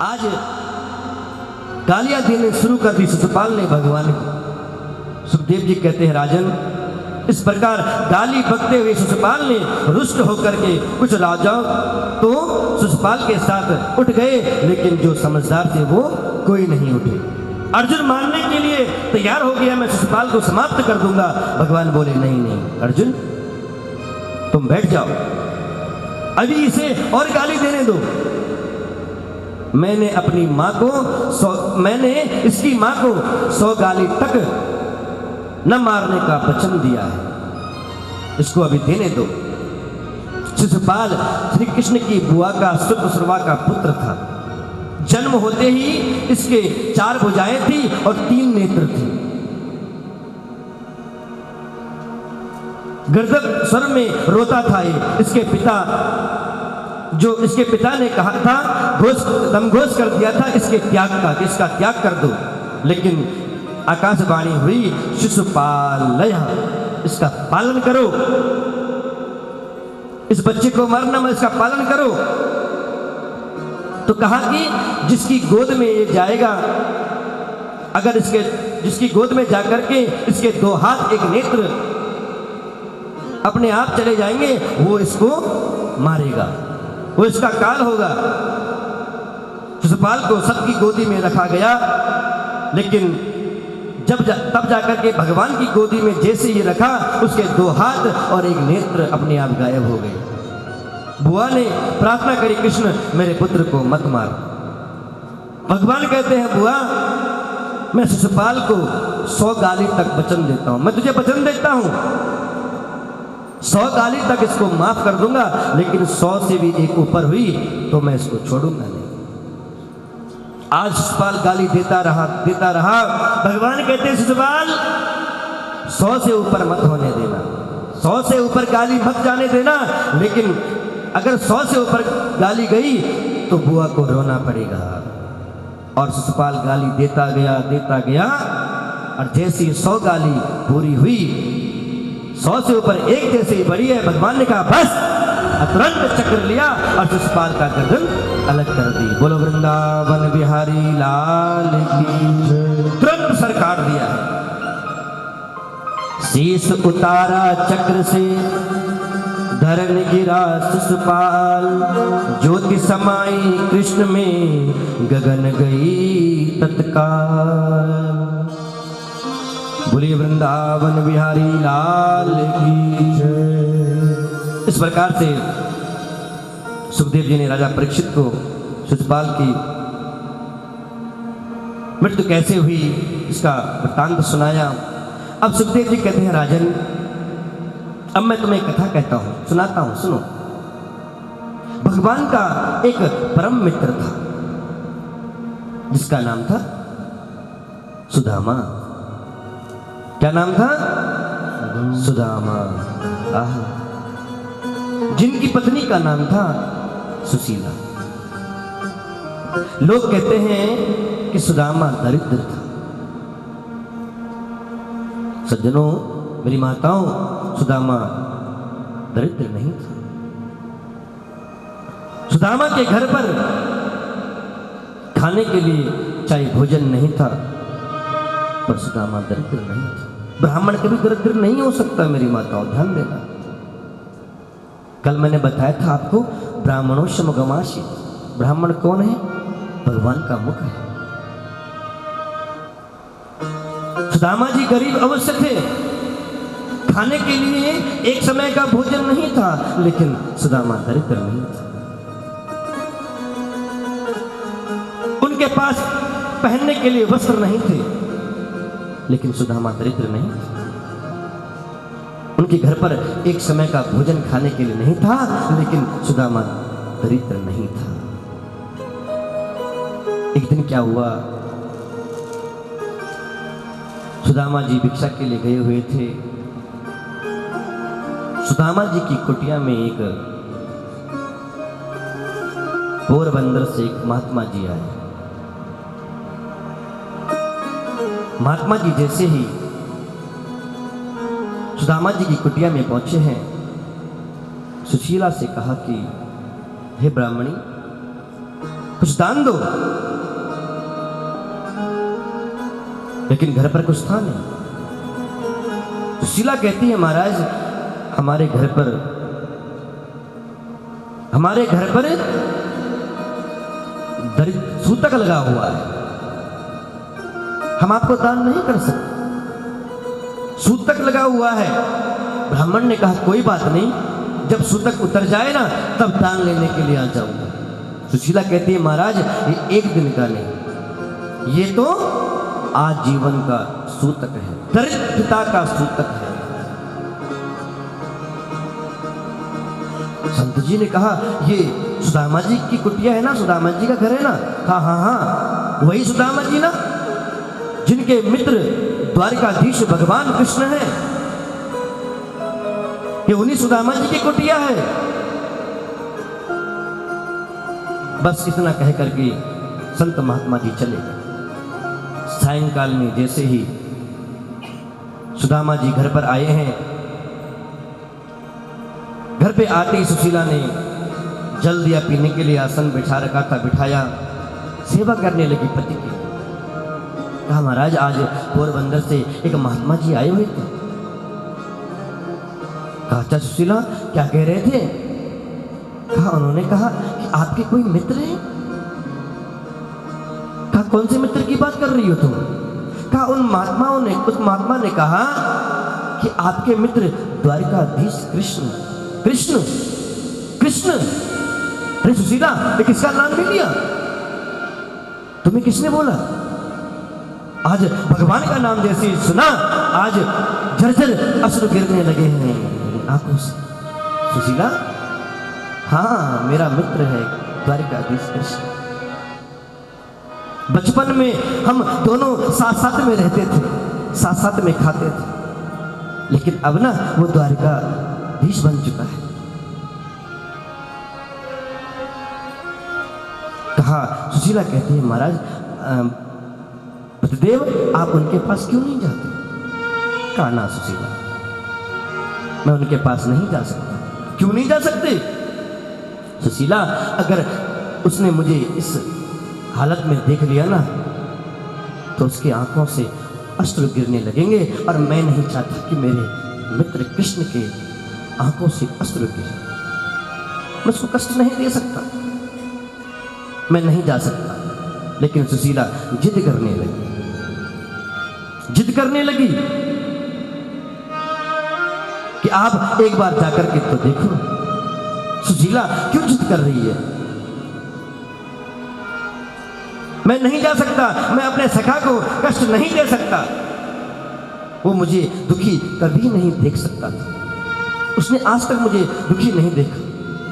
आज गालियां देने शुरू कर दी शिशुपाल ने भगवान को। सुखदेव जी कहते हैं राजन, इस प्रकार गाली बकते हुए शिशुपाल ने रुष्ट होकर के कुछ राजाओं तो शिशुपाल के साथ उठ गए, लेकिन जो समझदार थे वो कोई नहीं उठे। अर्जुन मानने के लिए तैयार हो गया, मैं शिशुपाल को समाप्त कर दूंगा। भगवान बोले नहीं नहीं अर्जुन, तुम बैठ जाओ, अभी इसे और गाली देने दो। मैंने अपनी मां को मैंने इसकी मां को 100 गाली तक न मारने का वचन दिया है, इसको अभी देने दो। शिशुपाल श्री कृष्ण की बुआ का सुरवा का पुत्र था। जन्म होते ही इसके 4 भुजाएं थी और 3 नेत्र थे। गर्दभ स्वर में रोता था ये। इसके पिता ने कहा था, दमघोष कर दिया था इसके त्याग का, इसका त्याग कर दो। लेकिन आकाशवाणी हुई, शिशुपाल इसका पालन करो, इस बच्चे को मरना मत, इसका पालन करो। तो कहा कि जिसकी गोद में ये जाएगा, अगर जिसकी गोद में जाकर के इसके 2 हाथ 1 नेत्र अपने आप चले जाएंगे, वो इसको मारेगा, वो इसका काल होगा। शिशुपाल को सबकी गोदी में रखा गया, लेकिन तब जाकर के भगवान की गोदी में जैसे ये रखा, उसके 2 हाथ और 1 नेत्र अपने आप गायब हो गए। बुआ ने प्रार्थना करी, कृष्ण मेरे पुत्र को मत मार। भगवान कहते हैं, बुआ मैं शिशुपाल को 100 गाली तक वचन देता हूं, मैं तुझे वचन देता हूं 100 गाली तक इसको माफ कर दूंगा, लेकिन 100 से भी एक ऊपर हुई तो मैं इसको छोड़ूंगा नहीं। आज शिशुपाल गाली देता रहा। भगवान कहते हैं, शिशुपाल 100 से ऊपर मत होने देना, 100 से ऊपर गाली मत जाने देना। लेकिन अगर 100 से ऊपर गाली गई तो बुआ को रोना पड़ेगा। और शिशुपाल गाली देता गया और जैसी 100 गाली पूरी हुई, 100 से ऊपर एक जैसे ही बढ़ी है, भगवान ने कहा बस, तुरंत चक्र लिया और शिशुपाल का गर्दन अलग कर दी। बोलो वृंदावन बिहारी लाल की। तुरंत सर काट दिया, शीश उतारा चक्र से, धरन गिरा शिशुपाल, ज्योति समाई कृष्ण में, गगन गई तत्काल। बोलिए वृंदावन बिहारी लाल की जय। इस प्रकार से सुखदेव जी ने राजा परीक्षित को शिशुपाल की मृत्यु कैसे हुई इसका वृत्तांत सुनाया। अब सुखदेव जी कहते हैं, राजन अब मैं तुम्हें कथा कहता हूं, सुनाता हूं, सुनो। भगवान का एक परम मित्र था जिसका नाम था सुदामा। क्या नाम था? सुदामा। जिनकी पत्नी का नाम था सुशीला। लोग कहते हैं कि सुदामा दरिद्र था। सज्जनों, मेरी माताओं, सुदामा दरिद्र नहीं था। सुदामा के घर पर खाने के लिए चाहे भोजन नहीं था, पर सुदामा दरिद्र नहीं था। ब्राह्मण कभी दरिद्र नहीं हो सकता। मेरी माताओं ध्यान देना, कल मैंने बताया था आपको, ब्राह्मणों मुखमासी। ब्राह्मण कौन है? भगवान का मुख है। सुदामा जी गरीब अवश्य थे, खाने के लिए एक समय का भोजन नहीं था, लेकिन सुदामा दरिद्र नहीं था। उनके पास पहनने के लिए वस्त्र नहीं थे, लेकिन सुदामा दरिद्र नहीं था। उनके घर पर एक समय का भोजन खाने के लिए नहीं था, लेकिन सुदामा दरिद्र नहीं था। एक दिन क्या हुआ, सुदामा जी भिक्षा के लिए गए हुए थे। सुदामा जी की कुटिया में एक पोरबंदर से एक महात्मा जी आए। महात्मा जी जैसे ही सुदामा जी की कुटिया में पहुंचे हैं, सुशीला से कहा कि हे ब्राह्मणी, कुछ दान दो। लेकिन घर पर कुछ था नहीं। सुशीला कहती है, महाराज हमारे घर पर सूतक लगा हुआ है, हम आपको दान नहीं कर सकते। सूतक लगा हुआ है। ब्राह्मण ने कहा कोई बात नहीं, जब सूतक उतर जाए ना तब दान लेने के लिए आ जाऊंगा। सुशीला कहती है, महाराज ये एक दिन का नहीं, ये तो आजीवन का सूतक है, दरिद्रता का सूतक है। संत जी ने कहा, ये सुदामा जी की कुटिया है ना, सुदामा जी का घर है ना? हाँ हाँ हाँ, वही सुदामा जी ना, जिनके मित्र द्वारिकाधीश भगवान कृष्ण है। ये उन्हीं सुदामा जी की कुटिया है। बस इतना कह करके संत महात्मा जी चले गए। सायंकाल में जैसे ही सुदामा जी घर पर आए हैं, घर पे आते ही सुशीला ने जल दिया पीने के लिए, आसन बिठा रखा था, बिठाया, सेवा करने लगी पति की। कहा, महाराज आज पोरबंदर से एक महात्मा जी आए हुए थे। कहा, अच्छा सुशीला क्या कह रहे थे? कहा, उन्होंने कहा कि आपके कोई मित्र हैं। कहा, कौन से मित्र की बात कर रही हो तुम? कहा, उस महात्मा ने कहा कि आपके मित्र द्वारिकाधीश कृष्ण कृष्ण कृष्ण। अरे सुशीला, ये किसका नाम ले लिया? तुम्हें किसने बोला? आज भगवान का नाम जैसे सुना, आज झरझर अश्रु गिरने लगे हैं आंखों से। सुशीला, हाँ मेरा मित्र है द्वारिकाधीश कृष्ण। बचपन में हम दोनों साथ साथ में रहते थे, साथ साथ में खाते थे, लेकिन अब ना वो द्वारिकाधीश बन चुका है। कहा, सुशीला कहती है, महाराज पतिदेव आप उनके पास क्यों नहीं जाते? कहा, ना सुशीला, मैं उनके पास नहीं जा सकता। क्यों नहीं जा सकते? सुशीला, अगर उसने मुझे इस हालत में देख लिया ना तो उसकी आंखों से अश्रु गिरने लगेंगे, और मैं नहीं चाहता कि मेरे मित्र कृष्ण के आंखों से अश्रु गिरे। मैं उसको कष्ट नहीं दे सकता, मैं नहीं जा सकता। लेकिन सुशीला जिद करने लगी कि आप एक बार जाकर के तो देखो। सुशीला क्यों जिद कर रही है? मैं नहीं जा सकता, मैं अपने सखा को कष्ट नहीं दे सकता। वो मुझे दुखी कभी नहीं देख सकता था, उसने आज तक मुझे दुखी नहीं देखा,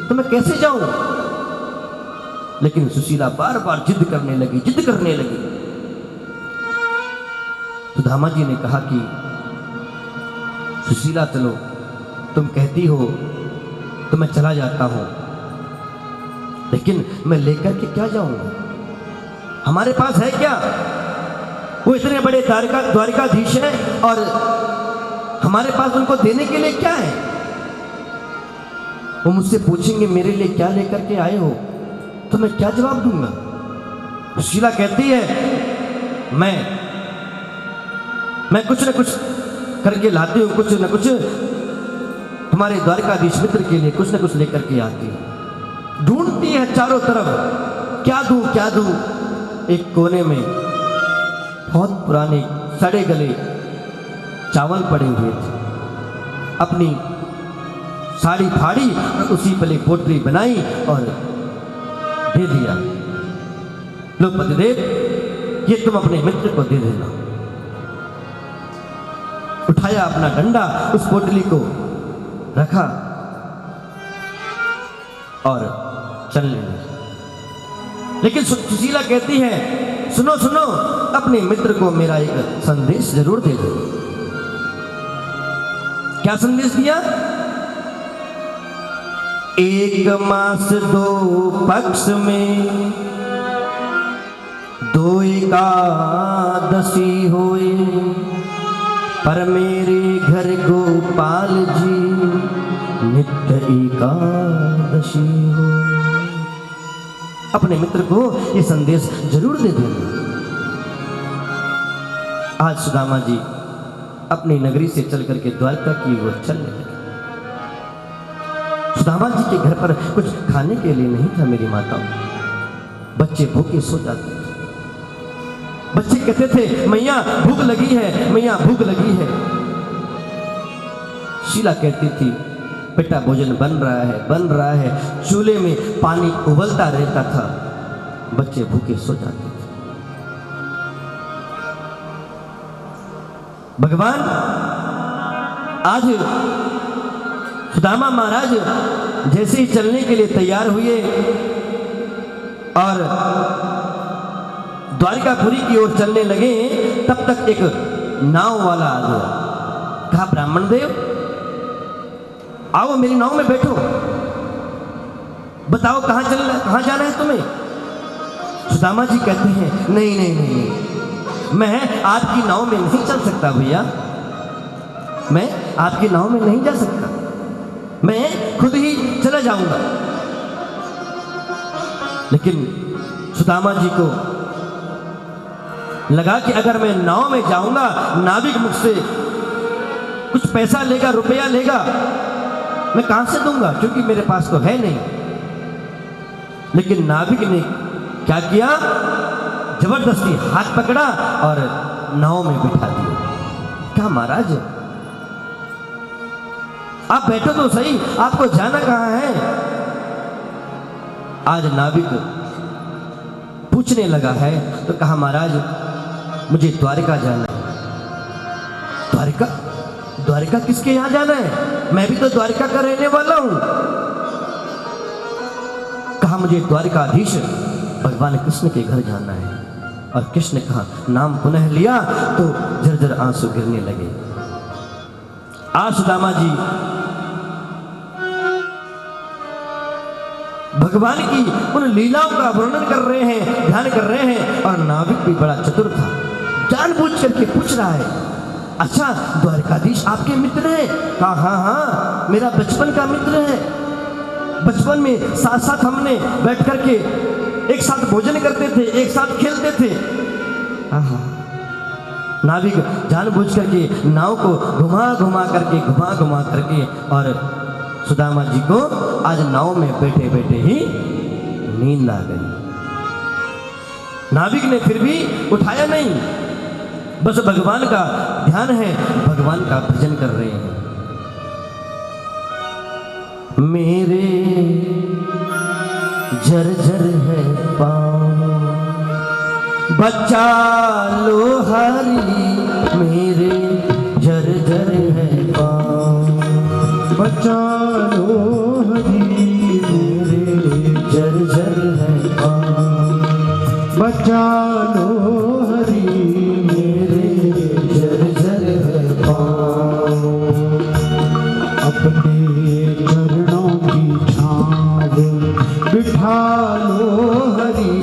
तो मैं कैसे जाऊं? लेकिन सुशीला बार बार जिद करने लगी। सुदामा जी ने कहा कि सुशीला चलो, तुम कहती हो तो मैं चला जाता हूं, लेकिन मैं लेकर के क्या जाऊंगा? हमारे पास है क्या? वो इतने बड़े द्वारिकाधीश हैं और हमारे पास उनको देने के लिए क्या है? वो मुझसे पूछेंगे मेरे लिए क्या लेकर के आए हो, तो मैं क्या जवाब दूंगा? सुशीला कहती है, मैं कुछ न कुछ करके लाती हूँ, कुछ न कुछ तुम्हारे द्वारिकाधीश मित्र के लिए कुछ न कुछ लेकर के आती हूँ। ढूंढती है चारों तरफ, क्या दूं। एक कोने में बहुत पुराने सड़े गले चावल पड़े हुए थे। अपनी साड़ी फाड़ी और उसी पर एक पोटली बनाई और दे दिया, लो पतिदेव, ये तुम अपने मित्र को दे देना। उठाया अपना डंडा, उस पोटली को रखा और चलने लगी। लेकिन सुशीला कहती है, सुनो, अपने मित्र को मेरा एक संदेश जरूर दे दो। क्या संदेश दिया? एक मास दो पक्ष में दो एकादशी होए, पर मेरे घर गोपाल जी नित्य एकादशी हो। अपने मित्र को ये संदेश जरूर दे देना। आज सुदामा जी अपनी नगरी से चल करके द्वारका की ओर चलने लगे। सुदामा जी के घर पर कुछ खाने के लिए नहीं था मेरी माताओं। बच्चे भूखे सो जाते थे। बच्चे कहते थे मैया भूख लगी है, मैया भूख लगी है। शीला कहती थी बेटा भोजन बन रहा है। चूल्हे में पानी उबलता रहता था। बच्चे भूखे सो जाते थे। भगवान आज सुदामा महाराज जैसे ही चलने के लिए तैयार हुए और द्वारिकापुरी की ओर चलने लगे, तब तक एक नाव वाला आ गया। कहा ब्राह्मण देव आओ मेरी नाव में बैठो, बताओ कहां जाना है तुम्हें। सुदामा जी कहते हैं नहीं, मैं आपकी नाव में नहीं चल सकता भैया, मैं आपकी नाव में नहीं जा सकता, मैं खुद ही चला जाऊंगा। लेकिन सुदामा जी को लगा कि अगर मैं नाव में जाऊंगा, नाविक मुझसे कुछ पैसा लेगा, रुपया लेगा, मैं कहां से दूंगा, क्योंकि मेरे पास तो है नहीं। लेकिन नाविक ने क्या किया, जबरदस्ती हाथ पकड़ा और नाव में बिठा दिया। कहा महाराज आप बैठो तो सही, आपको जाना कहां है। आज नाविक पूछने लगा है तो कहा महाराज मुझे द्वारिका जाना है। द्वारिका किसके यहां जाना है, मैं भी तो द्वारिका का रहने वाला हूं। कहा मुझे द्वारिकाधीश भगवान कृष्ण के घर जाना है। और कृष्ण कहा नाम पुनः लिया तो झरझर आंसू गिरने लगे। आज सुदामा जी भगवान की उन लीलाओं का वर्णन कर रहे हैं, ध्यान कर रहे हैं। और नाविक भी बड़ा चतुर था, जानबूझ करके पूछ रहा है अच्छा द्वारकाधीश आपके मित्र हैं। कहा हाँ मेरा बचपन का मित्र है। बचपन में साथ साथ हमने बैठ करके एक साथ भोजन करते थे, एक साथ खेलते थे। नाविक जानबूझ करके नाव को घुमा घुमा करके और सुदामा जी को आज नाव में बैठे बैठे ही नींद आ गई। नाविक ने फिर भी उठाया नहीं, बस भगवान का ध्यान है, भगवान का भजन कर रहे हैं। मेरे झरझर है पाँव बचा लो हरी, मेरे झरझर है पाँव बचा लो हरी, मेरे झरझर है पाँव बचा लो हरी, मेरे झरझर है पाँव। अपने चरणों की छाँव बिठा लो हरी,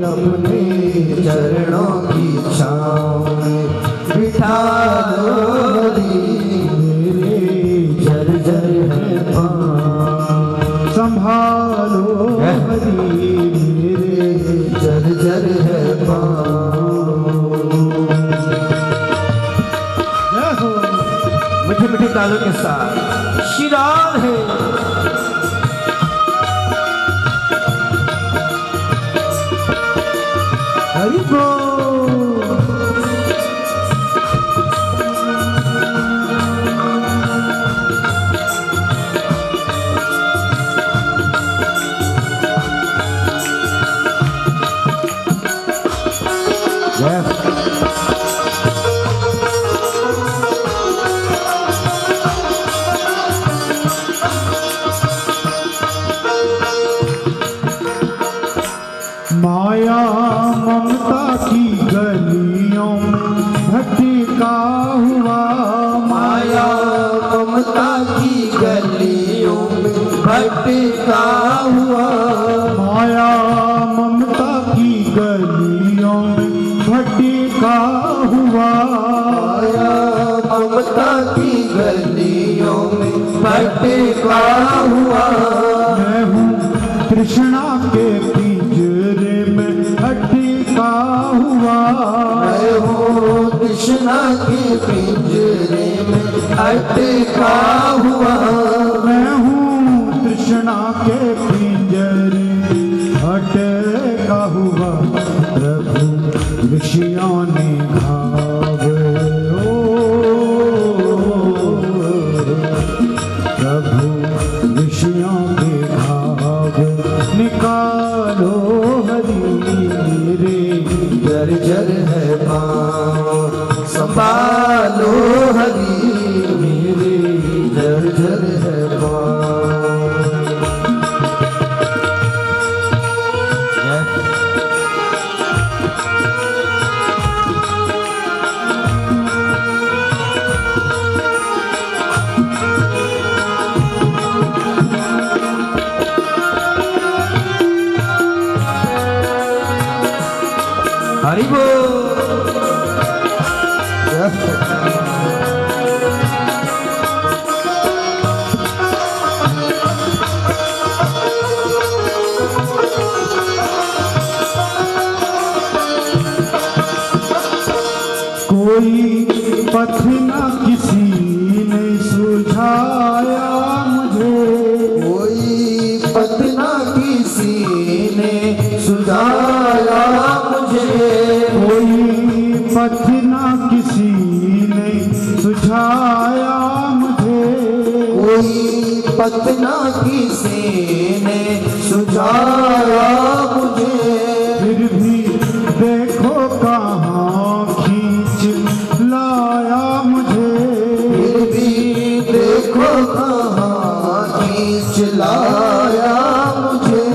अपने चरणों की छाँव बिठा लो हरी, मेरे झरझर है पाँव संभालो हरी, मेरे झरझर है पाँव। मीठे मीठे तालों के साथ शिरार है। हरि बोल। माया ममता की गलियों में भटका हुआ, माया ममता की गलियों में भटका हुआ, माया ममता की गलियों में भटका हुआ, माया ममता की गलियों में भटका हुआ। मैं हूँ तृष्णा के पिंजरे तृष्णा के पिंजरे में अटका हुआ। मैं हूँ तृष्णा के पिंजरे अटका हुआ, प्रभु विषयों ने घाव। प्रभु विषयों के घाव निकालो हरि मेरे, जर्जर है पाँव संभालो हरि मेरे, जर्जर है पाँव। हरि बोल। कोई पथ न किसी ने सुझाया मुझे, कोई पथ न किसी ने सुझाया मुझे। कोई पथ न किसी ने सुझाया मुझे, कोई पथ न किसी ने सुझाया मुझे। फिर भी देखो कहाँ खींच लाया मुझे, फिर भी देखो कहाँ खींच लाया मुझे।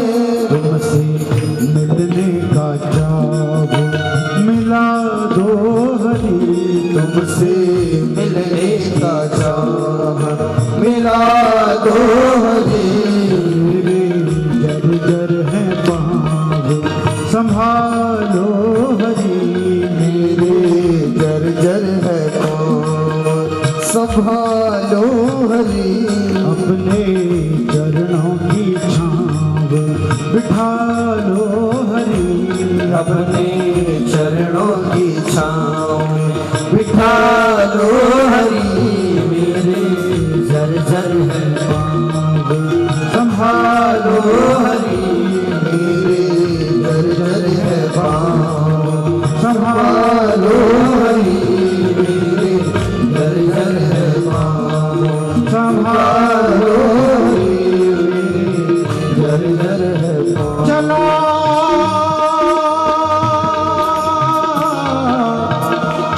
तुमसे मिलने का चाव मिला दो हरि, तुमसे मिलने का चाह मिला दो हरि मेरे जर्जर है पाँव संभालो हरि मेरे, जर्जर है पाँव संभालो हरि। अपने चरणों की छाँव बिठा लो हरि, अपने चरणों की छाँव बिठा लो हरि मेरे, जर्जर है पाँव संभालो हरि मेरे, जर्जर है पाँव संभालो हरि मेरे, जर्जर है पाँव संभालो हरि मेरे, जर्जर है पाँव। चला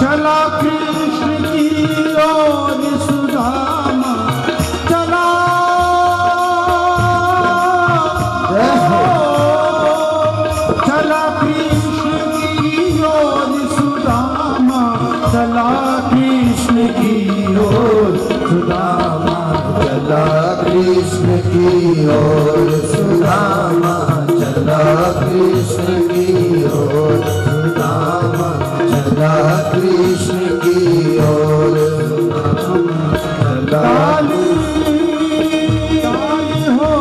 चला कृष्ण की ओर सुदामा, चला चला कृष्ण की ओर सुदामा, चला कृष्ण की ओर सुदामा, चला कृष्ण की ओर सुदामा, चला कृष्ण की ओर सुदामा, चला कृष्ण की ओर चला। डाली हो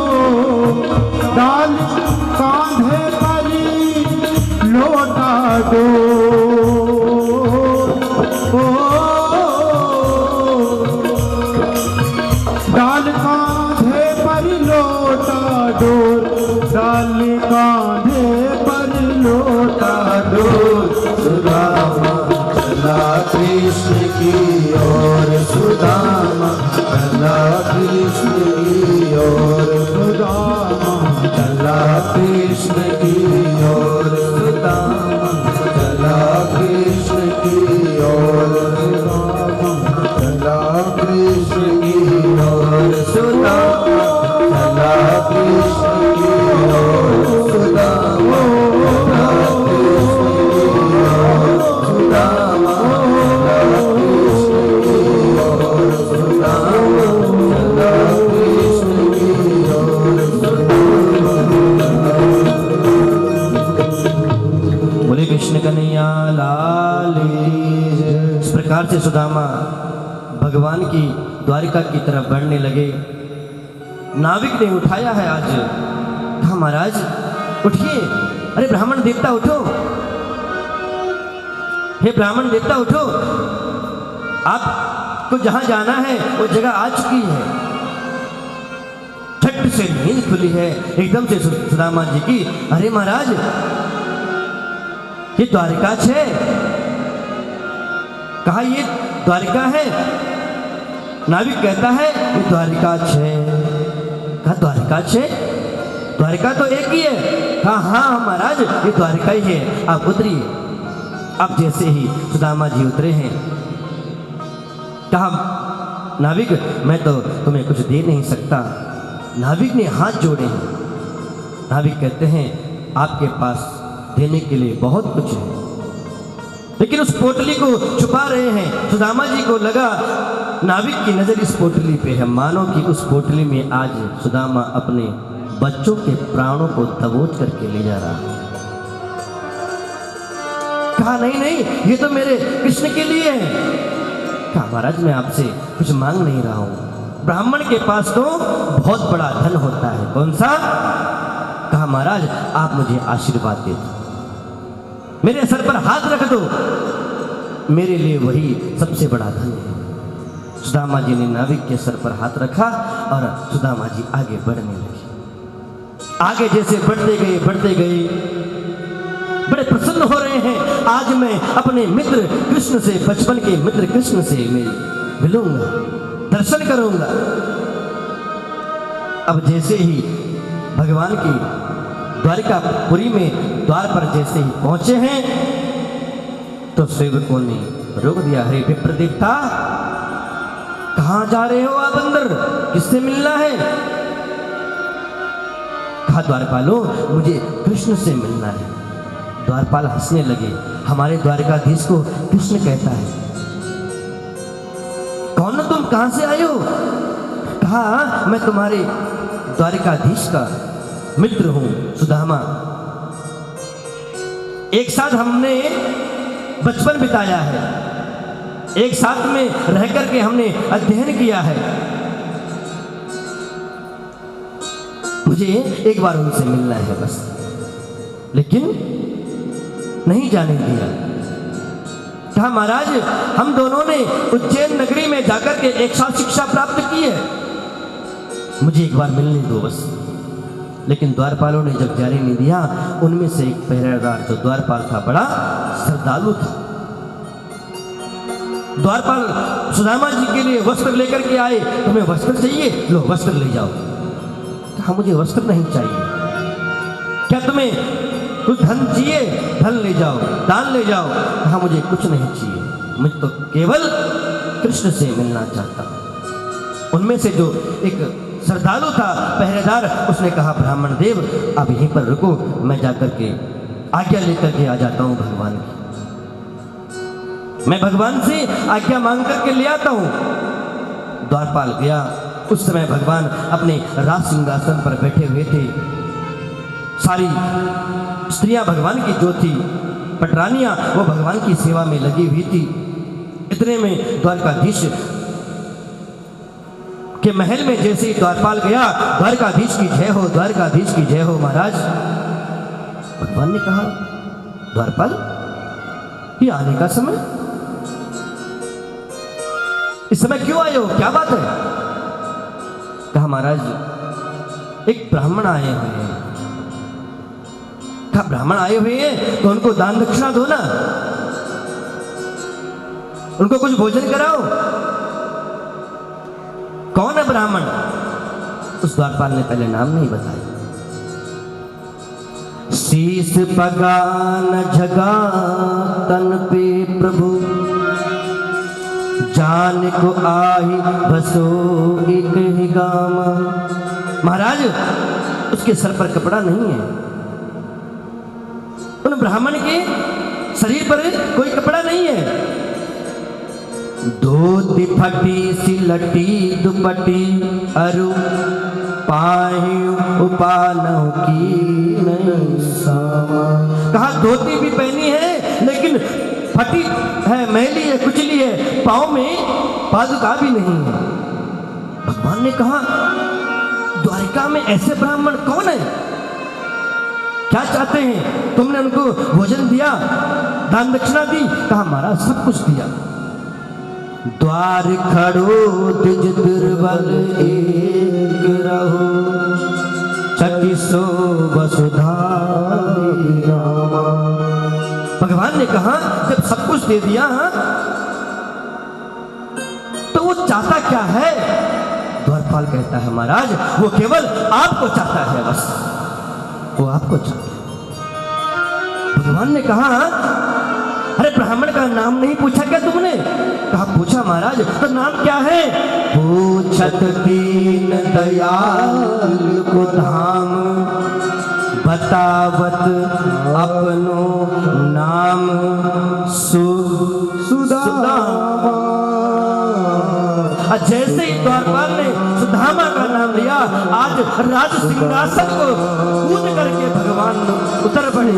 डाल कांधे पर लोटा दो, डाल कांधे पर लोटा डोर, डाल कांधे पर लोटा डोर। सुदामा चला कृष्ण की ओर सुदामा, चला कृष्ण की ओर सुदामा चला कृष्ण की ओर सुदामा, चला कृष्ण की ओर सुदामा, चला कृष्ण की ओर सुदामा, चला कृष्ण की ओर सुदामा, चला कृष्ण की ओर सुदामा, चला कृष्ण की ओर सुदामा, चला कृष्ण की ओर सुदामा। बोले कृष्ण कन्हैया लाल की जय। इस प्रकार से सुदामा भगवान की द्वारिका की तरफ बढ़ने लगे। नाविक ने उठाया है आज, कहा महाराज उठिए, अरे ब्राह्मण देवता उठो, हे ब्राह्मण देवता उठो, आपको जहां जाना है वो जगह आ चुकी है। झट से नींद खुली है एकदम से सुदामा जी की। अरे महाराज, ये द्वारिका है। कहा ये द्वारिका है? नाविक कहता है ये द्वारिका है। कहा द्वारिका है? द्वारिका तो एक ही है। कहा हाँ महाराज, ये द्वारिका ही है, आप उतरिए। अब जैसे ही सुदामा जी उतरे हैं, कहा नाविक मैं तो तुम्हें कुछ दे नहीं सकता। नाविक ने हाथ जोड़े हैं। नाविक कहते हैं आपके पास देने के लिए बहुत कुछ है, लेकिन उस पोटली को छुपा रहे हैं। सुदामा जी को लगा नाविक की नजर इस पोटली पे है, मानो कि उस पोटली में आज सुदामा अपने बच्चों के प्राणों को दबोच करके ले जा रहा है। कहा नहीं नहीं, ये तो मेरे कृष्ण के लिए है। कहा महाराज मैं आपसे कुछ मांग नहीं रहा हूं, ब्राह्मण के पास तो बहुत बड़ा धन होता है। कौन सा? कहा महाराज आप मुझे आशीर्वाद दे दो, मेरे सर पर हाथ रख दो, मेरे लिए वही सबसे बड़ा धन है। सुदामा जी ने नाविक के सर पर हाथ रखा और सुदामा जी आगे बढ़ने लगे। आगे जैसे बढ़ते गए बड़े प्रसन्न हो रहे हैं। आज मैं अपने मित्र कृष्ण से, बचपन के मित्र कृष्ण से मिलूंगा, दर्शन करूंगा। अब जैसे ही भगवान की द्वारिकापुरी में द्वार पर जैसे ही पहुंचे हैं तो सेवकों ने रोक दिया। हरे विप्र देवता, कहां जा रहे हो आप अंदर, किससे मिलना है? कहा द्वारपालो मुझे कृष्ण से मिलना है। द्वारपाल हंसने लगे। हमारे द्वारिकाधीश को कृष्ण कहता है। कौन हो तुम, कहां से आए हो? कहा मैं तुम्हारे द्वारिकाधीश का मित्र हूं सुदामा, एक साथ हमने बचपन बिताया है, एक साथ में रह करके हमने अध्ययन किया है। मुझे एक बार उनसे मिलना है बस, लेकिन नहीं जाने दिया। कहा महाराज हम दोनों ने उज्जैन नगरी में जाकर के एक साथ शिक्षा प्राप्त की है, मुझे एक बार मिलने दो बस। लेकिन द्वारपालों ने जब जाने नहीं दिया, उनमें से एक पहरेदार जो द्वारपाल था बड़ा श्रद्धालु था। द्वारपाल सुदामा जी के लिए वस्त्र लेकर के आए। तुम्हें वस्त्र चाहिए, लो वस्त्र ले जाओ। कहा मुझे वस्त्र नहीं चाहिए। क्या तुम्हें कुछ धन चाहिए? धन ले जाओ, दान ले जाओ। कहा मुझे कुछ नहीं चाहिए, मुझे तो केवल कृष्ण से मिलना चाहता हूं। उनमें से जो एक श्रद्धालु था पहरेदार, उसने कहा ब्राह्मण देव आप यहीं पर रुको, मैं जाकर के आज्ञा लेकर के आ जाता हूं भगवान की। मैं भगवान से आज्ञा मांग करके ले आता हूं। द्वारपाल गया। उस समय भगवान अपने राज सिंहासन पर बैठे हुए थे। सारी स्त्रियां भगवान की जो थी, पटरानियां, वो भगवान की सेवा में लगी हुई थी। इतने में द्वारकाधीश के महल में जैसे ही द्वारपाल गया, द्वारकाधीश की जय हो, द्वारकाधीश की जय हो महाराज। भगवान ने कहा द्वारपाल ये आने का समय, इस समय क्यों आए हो, क्या बात है? कहा महाराज एक ब्राह्मण आए हुए हैं। कहा ब्राह्मण आए हुए हैं तो उनको दान दक्षिणा दो ना, उनको कुछ भोजन कराओ। कौन है ब्राह्मण? उस द्वारपाल ने पहले नाम नहीं बताया। शीस पगा न झगा तन पे प्रभु, जान को आही बसो एक ही गामा। महाराज उसके सर पर कपड़ा नहीं है, उन ब्राह्मण के शरीर पर कोई कपड़ा नहीं है। धोती फटी सी लटी दुपट्टी अरु पाहियो उपानों की सामा। कहा धोती भी पहनी है लेकिन फटी है, मैली है, कुचली है, पाँव में पादुका भी नहीं है। भगवान ने कहा द्वारिका में ऐसे ब्राह्मण कौन है, क्या चाहते हैं? तुमने उनको भोजन दिया, दान दक्षिणा दी? कहा महाराज सब कुछ दिया। द्वार खड़ो द्विज दुर्बल एक रहो, चकिसो वसुधा विरामा। भगवान ने कहा जब सब कुछ दे दिया तो वो चाहता क्या है? द्वारपाल कहता है महाराज वो केवल आपको चाहता है, बस वो आपको चाहता है। भगवान ने कहा अरे ब्राह्मण का नाम नहीं पूछा क्या तुमने? कहा पूछा महाराज। तो नाम क्या है? पूछत दीन दयाल को धाम, बतावत अपनो नाम सुदामा। जैसे ही द्वारपाल ने सुदामा का नाम लिया, आज राज सिंहासन को कूद करके भगवान उतर पड़े।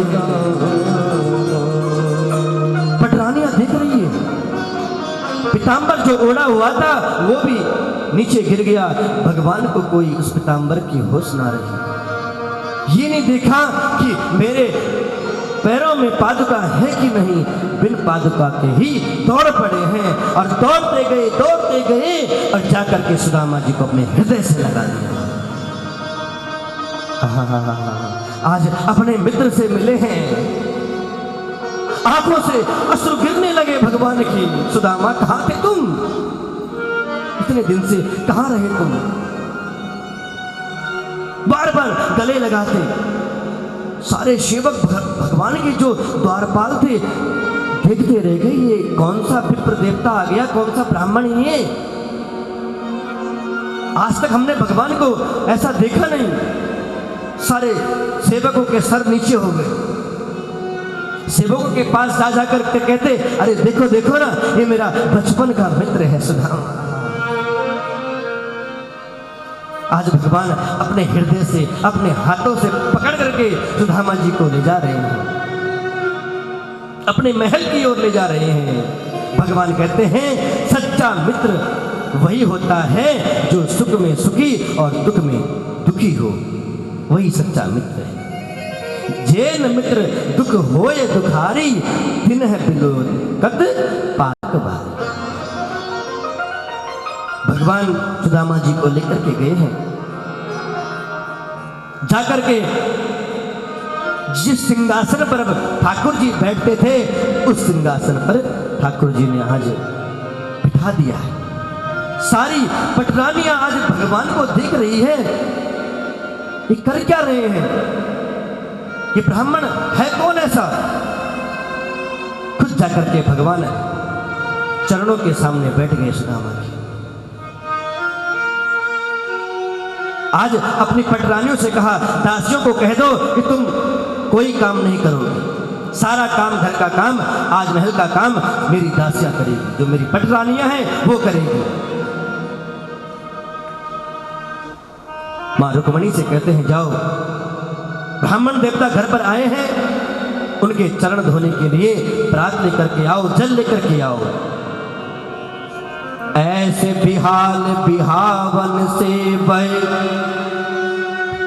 पटरानियां देख रही है, पीतांबर जो ओढ़ा हुआ था वो भी नीचे गिर गया। भगवान को कोई उस पीतांबर की होश ना रही। ये नहीं देखा कि मेरे पैरों में पादुका है कि नहीं, बिन पादुका के ही दौड़ पड़े हैं। और दौड़ते गए और जाकर के सुदामा जी को अपने हृदय से लगा दिया। आज अपने मित्र से मिले हैं, आंखों से अश्रु गिरने लगे भगवान की। सुदामा कहां थे तुम? इतने दिन से कहां रहे तुम? बार बार गले लगाते। सारे सेवक भगवान के जो द्वारपाल थे देखते रह गए, ये कौन सा विप्र देवता आ गया, कौन सा ब्राह्मण ये? आज तक हमने भगवान को ऐसा देखा नहीं। सारे सेवकों के सर नीचे हो गए। सेवकों के पास जा जाकर कहते अरे देखो देखो ना, ये मेरा बचपन का मित्र है सुदामा। आज भगवान अपने हृदय से, अपने हाथों से पकड़ करके सुदामा जी को ले जा रहे हैं, अपने महल की ओर ले जा रहे हैं। भगवान कहते हैं सच्चा मित्र वही होता है जो सुख में सुखी और दुख में दुखी हो, वही सच्चा मित्र है। जैन मित्र दुख होए दुखारी, दिन है बिलो कद पाक बारी। भगवान सुदामा जी को लेकर के गए हैं। जाकर के जिस सिंहासन पर ठाकुर जी बैठते थे उस सिंहासन पर ठाकुर जी ने आज बिठा दिया है। सारी पटरानियां आज भगवान को देख रही है, ये कर क्या रहे हैं? ये ब्राह्मण है कौन ऐसा? खुद जाकर के भगवान चरणों के सामने बैठ गए सुदामा जी। आज अपनी पटरानियों से कहा दासियों को कह दो कि तुम कोई काम नहीं करोगे, सारा काम घर का काम, आज महल का काम मेरी दासियां करेगी, जो मेरी पटरानियां हैं वो करेगी। मां रुक्मणी से कहते हैं जाओ, ब्राह्मण देवता घर पर आए हैं, उनके चरण धोने के लिए प्रात लेकर के आओ, जल लेकर के आओ। ऐसे बिहाल बिहावन से बहे,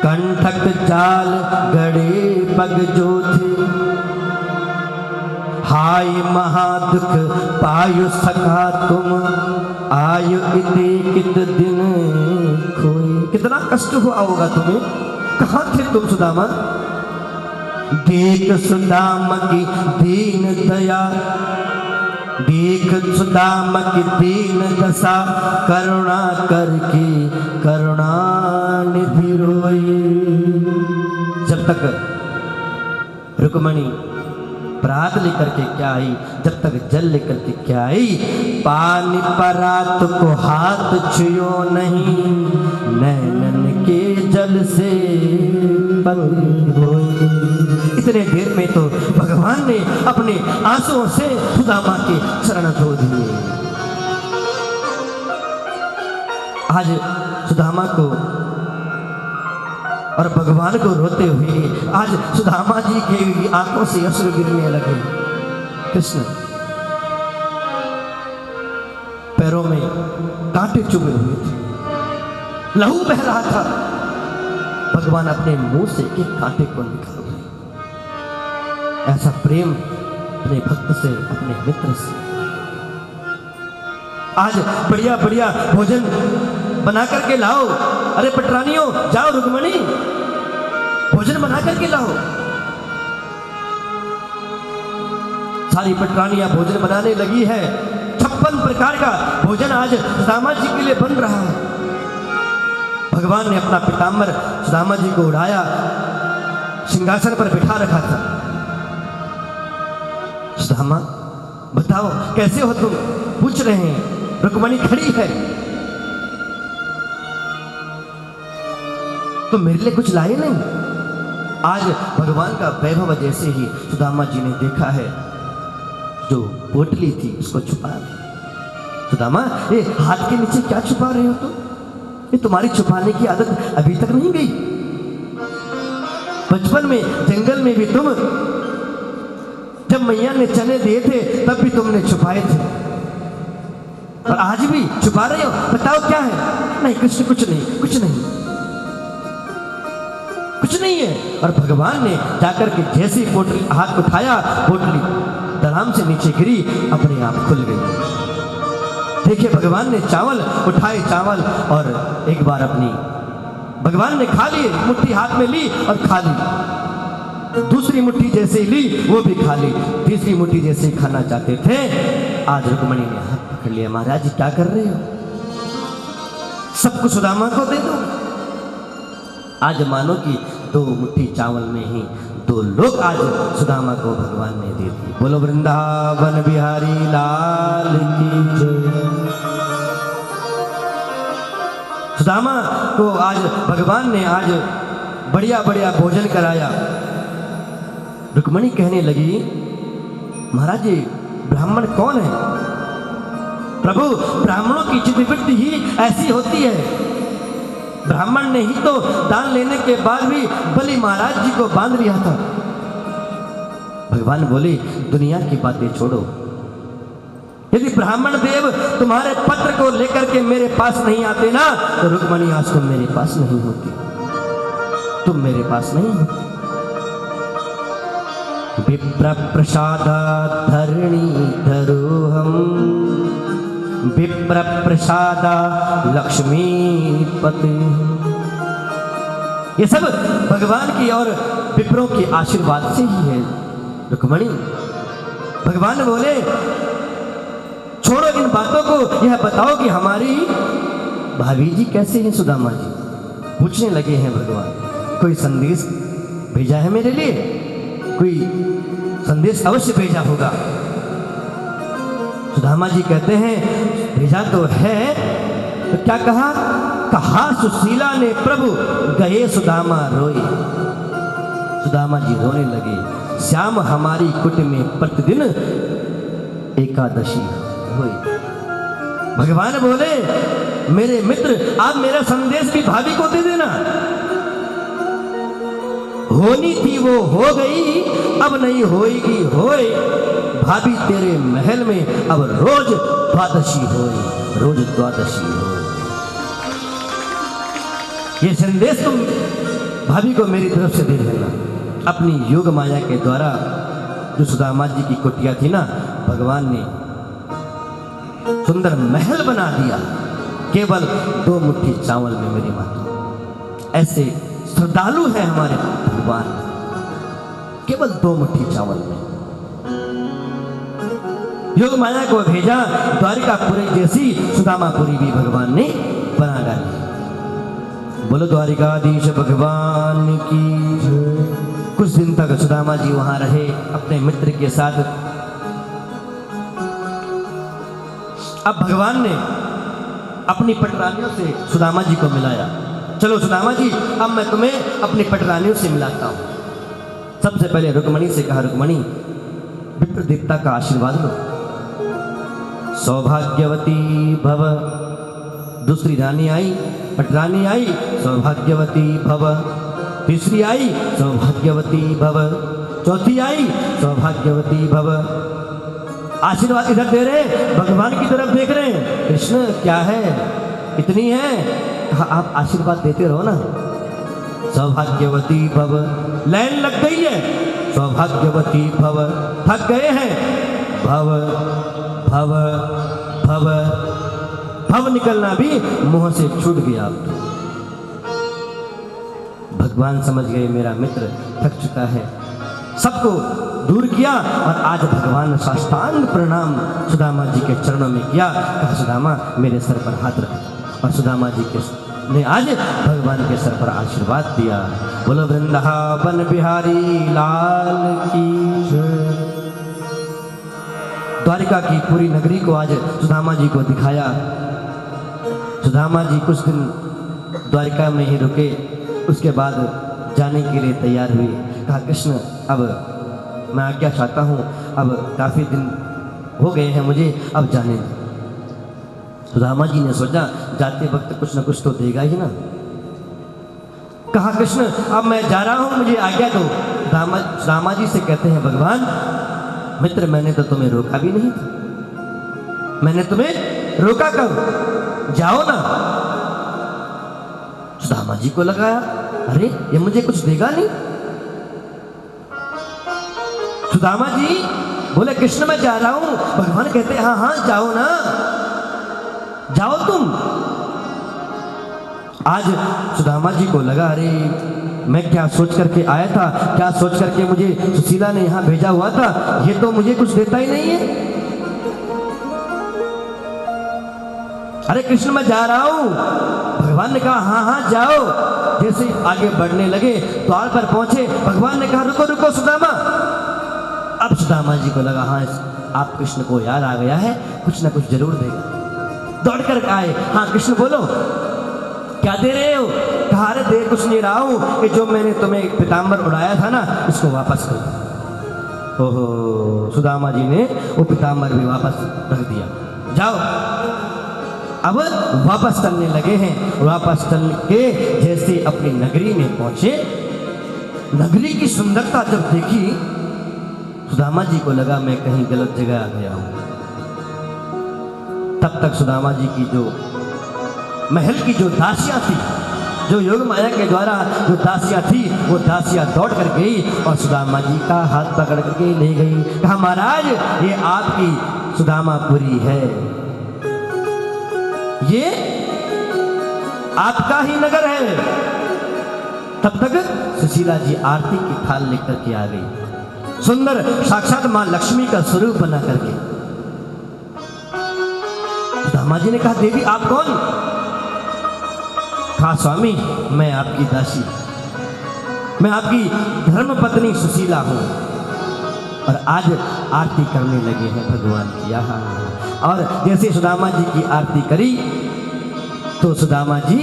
कंठक जाल गड़े पग जो थे, हाय महादुख पायु सखा तुम, आयु इति कित दिन खोई। कितना कष्ट हुआ होगा तुम्हें, कहां थे तुम सुदामा? देख सुदामा की दीन दया, देख सुदामा की दीन दशा, करुणा करके करुणा निधि रोई। जब तक रुक्मणी प्रात लेकर के क्या आई, जब तक जल लेकर के क्या आई, पानी परात को हाथ छुयो नहीं, नैनन के जल से बंद होई। इतने देर में तो भगवान ने अपने आंसुओं से सुदामा के चरण धो दिए। आज सुदामा को और भगवान को रोते हुए आज सुदामा जी की आंखों से अश्रु गिरने लगे। कृष्ण पैरों में कांटे चुभे हुए थे, लहू बह रहा था। भगवान अपने मुंह से एक कांटे को निकाल रहे। ऐसा प्रेम अपने भक्त से, अपने मित्र से। आज बढ़िया बढ़िया भोजन बना करके लाओ। अरे पटरानियों, जाओ रुक्मणी भोजन बना करके लाओ। सारी पटरानियां भोजन बनाने लगी है। 56 प्रकार का भोजन आज सुदामा जी के लिए बन रहा है। भगवान ने अपना पीताम्बर सुदामा जी को उड़ाया, सिंहासन पर बिठा रखा था। सुदामा बताओ कैसे हो तुम, पूछ रहे हैं। रुक्मणी खड़ी है। तो मेरे लिए कुछ लाए नहीं? आज भगवान का वैभव जैसे ही सुदामा जी ने देखा है, जो पोटली थी उसको छुपा दी। सुदामा, ये हाथ के नीचे क्या छुपा रहे हो तुम? ये तुम्हारी छुपाने की आदत अभी तक नहीं गई? बचपन में जंगल में भी तुम, जब मैया ने चने दिए थे तब भी तुमने छुपाए थे, और आज भी छुपा रहे हो। बताओ क्या है? नहीं कुछ नहीं, कुछ नहीं है। और भगवान ने जाकर के जैसे ही पोटली हाथ उठाया, पोटली धड़ाम से नीचे गिरी, अपने आप खुल गई। देखिए भगवान ने चावल उठाए, चावल, और एक बार अपनी भगवान ने खा लिए, मुट्ठी हाथ में ली और खा ली। दूसरी मुट्ठी जैसे ही ली वो भी खा ली। तीसरी मुट्ठी जैसे ही खाना चाहते थे, आज रुक्मणी ने हाथ पकड़ लिया। महाराज क्या कर रहे हो? सब कुछ सुदामा को दे दो। आज मानो कि 2 मुट्ठी चावल में ही 2 लोग आज सुदामा को भगवान ने दे दी। बोलो वृंदावन बिहारी लाल की जय। सुदामा को आज भगवान ने आज बढ़िया बढ़िया भोजन कराया। रुक्मणी कहने लगी, महाराज जी ब्राह्मण कौन है? प्रभु, ब्राह्मणों की चित्तवृत्ति ही ऐसी होती है। ब्राह्मण ने ही तो दान लेने के बाद भी बलि महाराज जी को बांध लिया था। भगवान बोले, दुनिया की बातें छोड़ो। यदि ब्राह्मण देव तुम्हारे पत्र को लेकर के मेरे पास नहीं आते ना, तो रुक्मणी आज तुम मेरे पास नहीं होती, तुम मेरे पास नहीं होती। विप्र प्रसादा धरणी धरोहम, विप्र प्रसादा लक्ष्मीपति। ये सब भगवान की और विप्रों के आशीर्वाद से ही है। रुक्मणी, भगवान बोले छोड़ो इन बातों को, यह बताओ कि हमारी भाभी जी कैसे हैं? सुदामा जी पूछने लगे हैं भगवान। कोई संदेश भेजा है मेरे लिए? कोई संदेश अवश्य भेजा होगा। सुदामा जी कहते हैं भेजा तो है। तो क्या कहा? कहा सुशीला ने प्रभु गए सुदामा रोए। सुदामा जी रोने लगे। श्याम हमारी कुट में प्रतिदिन एकादशी हुई। भगवान बोले, मेरे मित्र आप मेरा संदेश भी भाभी को दे देना। होनी थी वो हो गई, अब नहीं होएगी होए। भाभी तेरे महल में अब रोज द्वादशी होए, रोज द्वादशी होए। ये संदेश तुम भाभी को मेरी तरफ से दे देना। अपनी योग माया के द्वारा जो सुदामा जी की कुटिया थी ना, भगवान ने सुंदर महल बना दिया, केवल 2 मुट्ठी चावल में मेरी माता। ऐसे श्रद्धालु है हमारे भगवान, केवल 2 मुट्ठी चावल में। योग माया को भेजा, द्वारिकापुरी जैसी सुदामापुरी भी भगवान ने बना डाली। बोलो द्वारिकाधीश भगवान की जय। कुछ दिन तक सुदामा जी वहां रहे अपने मित्र के साथ। अब भगवान ने अपनी पटरानियों से सुदामा जी को मिलाया। चलो सुदामा जी, अब मैं तुम्हें अपनी पटरानियों से मिलाता हूं। सबसे पहले रुक्मणी से कहा, रुक्मणी विप्र देवता का आशीर्वाद लो, सौभाग्यवती भव। दूसरी रानी आई, पटरानी आई, सौभाग्यवती भव। तीसरी आई, सौभाग्यवती भव। चौथी आई, सौभाग्यवती भव। आशीर्वाद इधर दे रहे, भगवान की तरफ देख रहे हैं। कृष्ण क्या है, इतनी है? हाँ, आप आशीर्वाद देते रहो ना। सौभाग्यवती भव। लाइन लग गई है, सौभाग्यवती भव। थक गए हैं, भव भव भव भव निकलना भी मुंह से छूट गया। अब तो भगवान समझ गए मेरा मित्र थक चुका है, सबको दूर किया और आज भगवान साष्टांग प्रणाम सुदामा जी के चरणों में किया। कहा सुदामा मेरे सर पर हाथ रख, और सुदामा जी ने आज भगवान के सर पर आशीर्वाद दिया। बोलो वृंदावन बिहारी लाल की जय। द्वारिका की पूरी नगरी को आज सुदामा जी को दिखाया। सुदामा जी कुछ दिन द्वारिका में ही रुके, उसके बाद जाने के लिए तैयार हुए। कहा कृष्ण अब मैं आज्ञा चाहता हूँ, अब काफ़ी दिन हो गए हैं मुझे, अब जाने दो। सुदामा जी ने सोचा जाते वक्त कुछ न कुछ तो देगा ही ना। कहा कृष्ण अब मैं जा रहा हूँ, मुझे आज्ञा दो। सुदामा जी से कहते हैं भगवान मित्र मैंने तो तुम्हें रोका भी नहीं था, मैंने तुम्हें रोका कब, जाओ ना। सुदामा जी को लगा अरे ये मुझे कुछ देगा नहीं। सुदामा जी बोले कृष्ण मैं जा रहा हूं। भगवान कहते हाँ हाँ जाओ ना, जाओ तुम। आज सुदामा जी को लगा अरे मैं क्या सोच करके आया था, क्या सोच करके मुझे सुशीला ने यहां भेजा हुआ था, ये तो मुझे कुछ देता ही नहीं है। अरे कृष्ण मैं जा रहा हूं। भगवान ने कहा हाँ हाँ जाओ। जैसे आगे बढ़ने लगे द्वार पर पहुंचे, भगवान ने कहा रुको रुको सुदामा। अब सुदामा जी को लगा हाँ आप कृष्ण को याद आ गया है, कुछ ना कुछ जरूर देगा। दौड़ कर आए, हाँ कृष्ण बोलो क्या दे रहे हो। कहा अरे दे कुछ नहीं रहा हूं, कि जो मैंने तुम्हें पीताम्बर उड़ाया था ना इसको वापस कर दो। ओहो सुदामा जी ने वो पीताम्बर भी वापस रख दिया। जाओ। अब वापस चलने लगे हैं। वापस चल के जैसे अपनी नगरी में पहुंचे, नगरी की सुंदरता जब देखी सुदामा जी को लगा मैं कहीं गलत जगह आ गया हूं। तब तक सुदामा जी की जो महल की जो दासियां थी, जो योग माया के द्वारा जो दासियां थी, वो दासियां दौड़ कर गई और सुदामा जी का हाथ पकड़ करके ले गई। कहा महाराज ये आपकी सुदामापुरी है, ये आपका ही नगर है। तब तक सुशीला जी आरती की थाल लेकर के आ गई, सुंदर साक्षात मां लक्ष्मी का स्वरूप बना करके। सुदामा जी ने कहा देवी आप कौन। कहा स्वामी मैं आपकी दासी, मैं आपकी धर्मपत्नी सुशीला हूं। और आज आरती करने लगे हैं भगवान की। और जैसे सुदामा जी की आरती करी तो सुदामा जी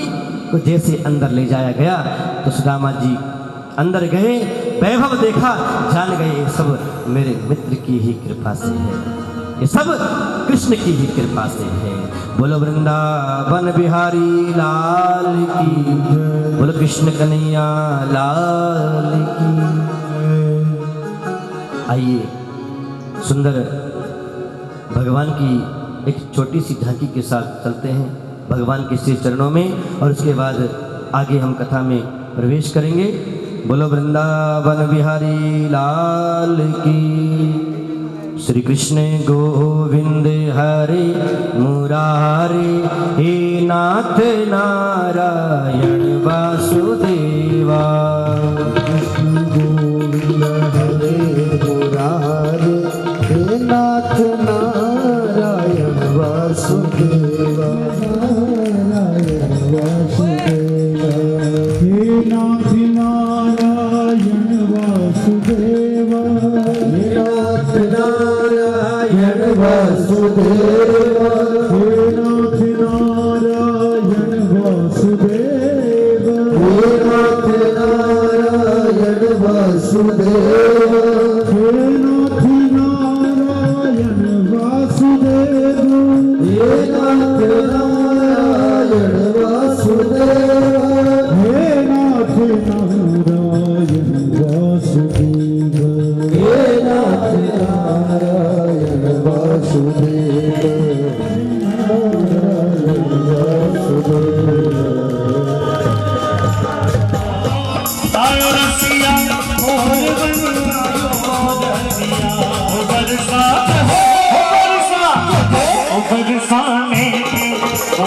को जैसे अंदर ले जाया गया तो सुदामा जी अंदर गए, वैभव देखा, जान गए ये सब मेरे मित्र की ही कृपा से है, ये सब कृष्ण की ही कृपा से है। बोलो वृंदावन बिहारी लाल की जय, बोलो कृष्ण कन्हैया लाल की। आइए सुंदर भगवान की एक छोटी सी झांकी के साथ चलते हैं भगवान के श्री चरणों में, और उसके बाद आगे हम कथा में प्रवेश करेंगे। बोलो वृंदावन बिहारी लाल की। श्री कृष्ण गोविंद हरे मुरारे, हे नाथ नारायण वासुदेवा। कृष्ण गोविंद हरे मुरारे, हे नाथ नारायण वासुदेवा। नारायण वासुदेवा, हे नाथ नारायण वासुदेवा। हे नाथ नारायण वासुदेवा, हे नाथ नारायण वासुदेवा। हे नाथ नारायण वासुदेवा, हे नाथ नारायण वासुदेवा। हे नाथ नारायण वासुदेवा, हे नाथ नारायण वासुदेवा। हे नाथ नारायण वासुदेवा, नारायण वासुदेवा। आयो रसिया मोर बनिया मोरनिया, बरसा हो बरसा, ओ बरसाने ओ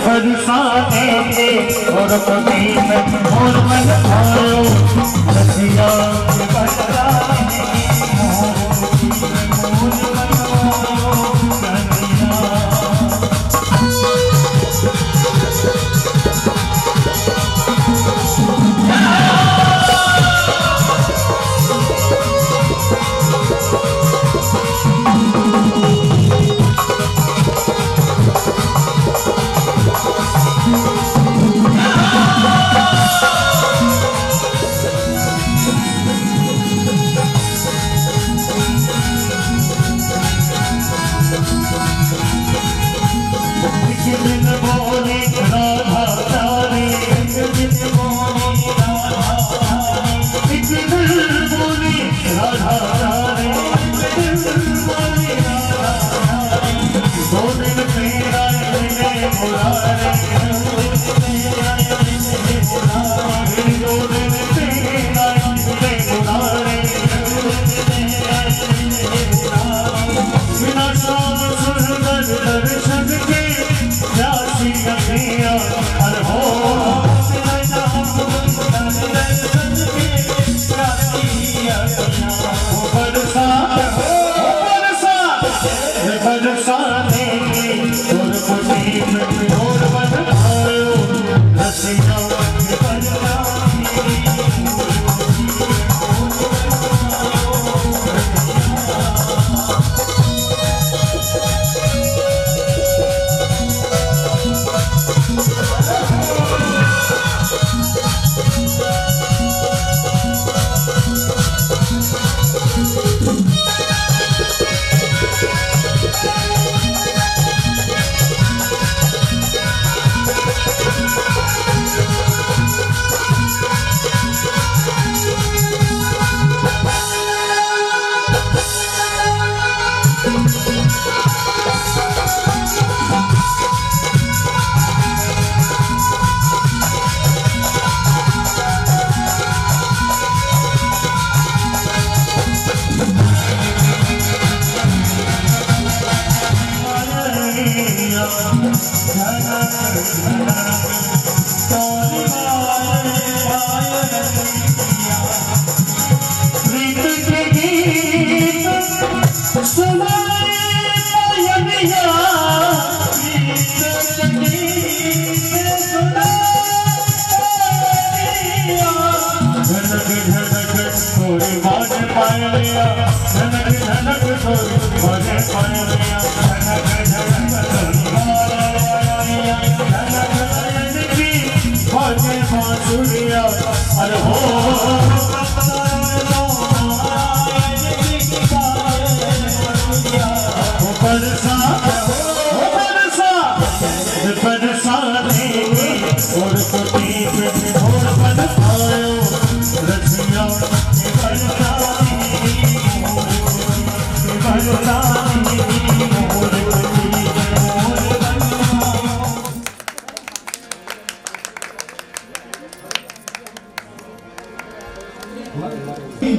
बरसाने और कभी में और मन आयो रसिया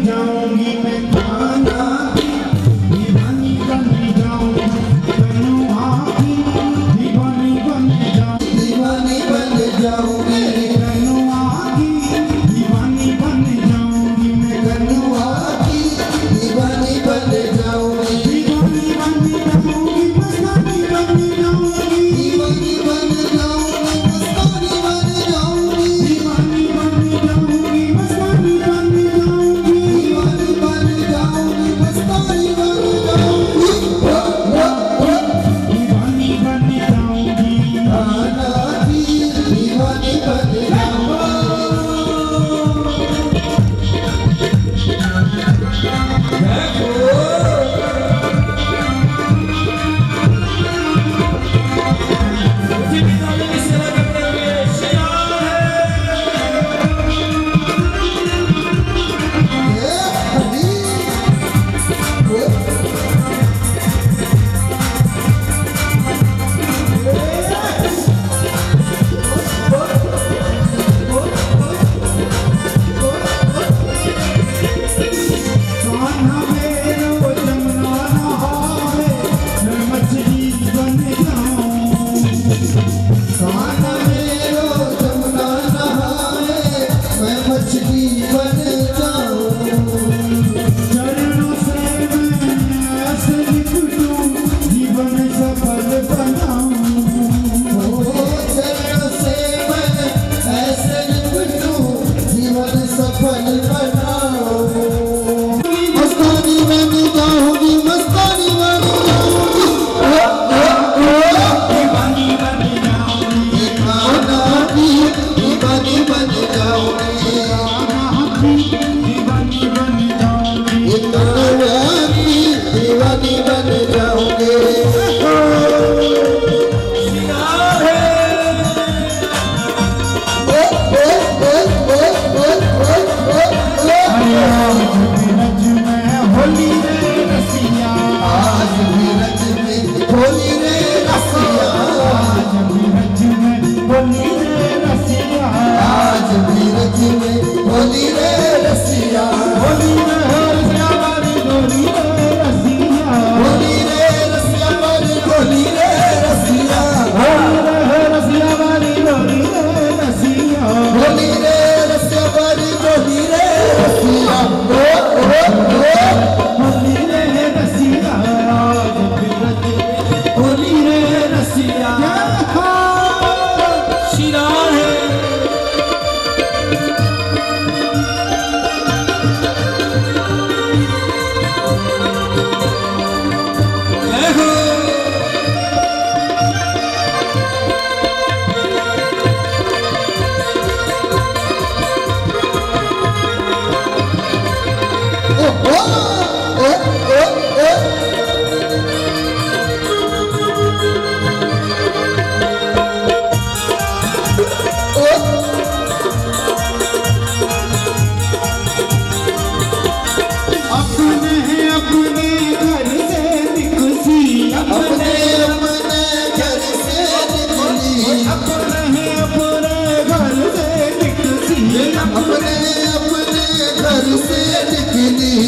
जाऊंगी मैं खाना दीवानी बन जाऊंगी कन्नुआ की दीवानी बन जाऊंगी कन्नुआ की दीवानी बन जाऊंगी मैं कन्नुआ की दीवानी बन जाऊंगी मस्तानी बन जाऊंगी दीवानी बन जाऊंगी मस्तानी बन जाऊंगी दीवानी बन जाऊंगी मस्तानी बन जाऊंगी दीवानी बन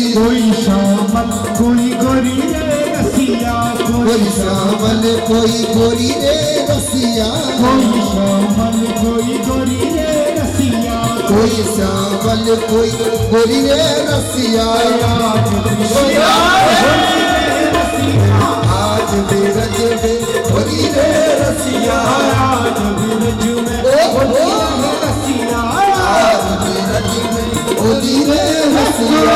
कोई शामल कोई गोरी रे रसिया, कोई शामल कोई गोरी रे रसिया, कोई शामल कोई गोरी रे रसिया, कोई शामल कोई गोरी रे रसिया। आज बिरज में गोरी रे रसिया, आज बिरज में गोरी रे रसिया, आज बिरज में गोरी रे रसिया।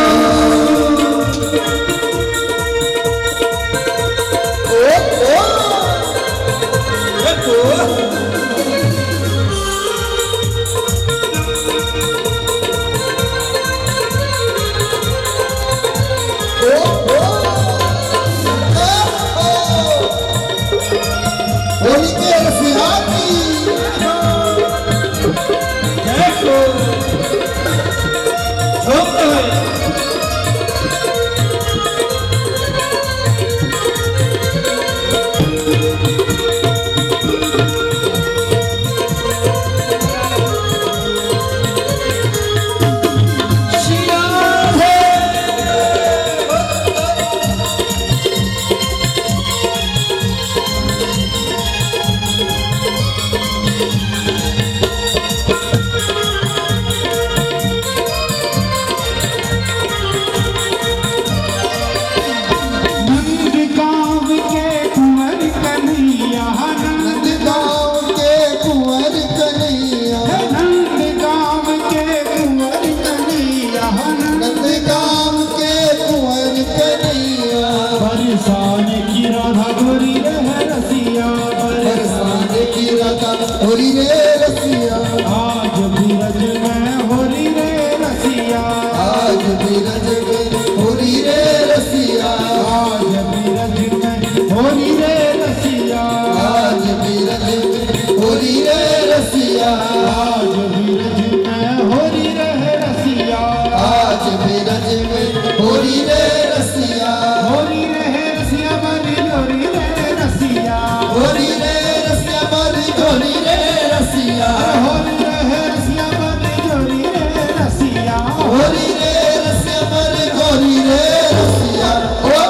होली रे रसिया, आज बिरज में होली रे रसिया, आज बिरज में होली रे रसिया, आज बिरज में होली रे रसिया, आज बिरज में होली रे रसिया, आज बिरज में होली रे रसिया, आज बिरज में होली रे रसिया, होली रे रसिया बड़ी होली रे रसिया, होली रे रसिया बड़ी होली रे रसिया, होली रे रसिया बड़ी होली रे रसिया, होली रे रसिया बड़ी होली रे रसिया। ओ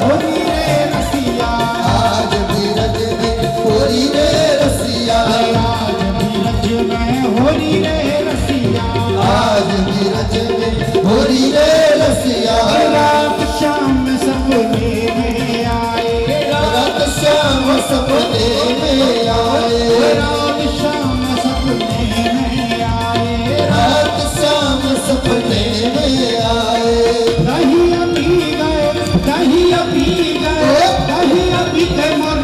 होली रे रसिया, आज बिरज में होली रे रसिया, आज बिरज में होली रे रसिया, आज बिरज में होली रे रसिया। रात शाम सपने में आए, रात शाम सपने में आए, रात शाम सपने में आए, रात शाम सपने में आए। दहिया पी गए, दहिया पी गए, दहिया पी गए मोर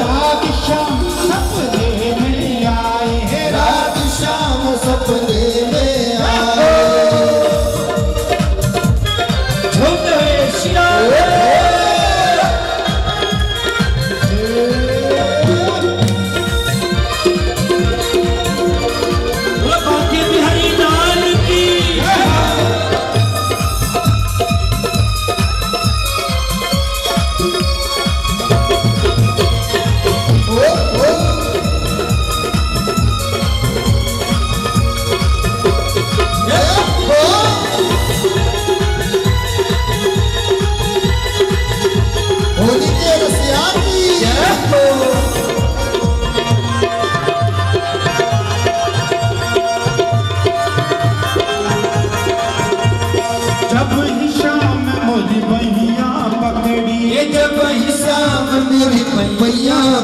रात शाम सपने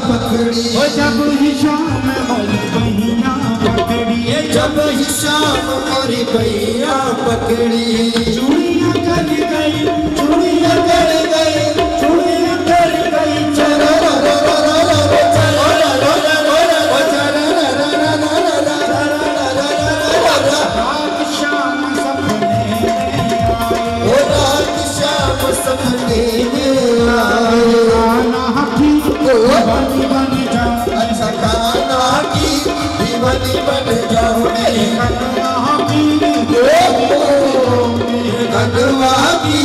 पकड़ी जब ही शाम मोरी बहिया पकड़ी जब ही शाम मोरी भैया पकड़ी चूड़ियां कर गई चूड़ियां कर गई चूड़ियां कर गई चरा रा रा रा रा रा रात शाम सपने ओ रात शाम सपने में आए आना हकी दीवानी बन जाओ अच्छा गाना की दीवानी बन जाओगे आना हकी गंगवा की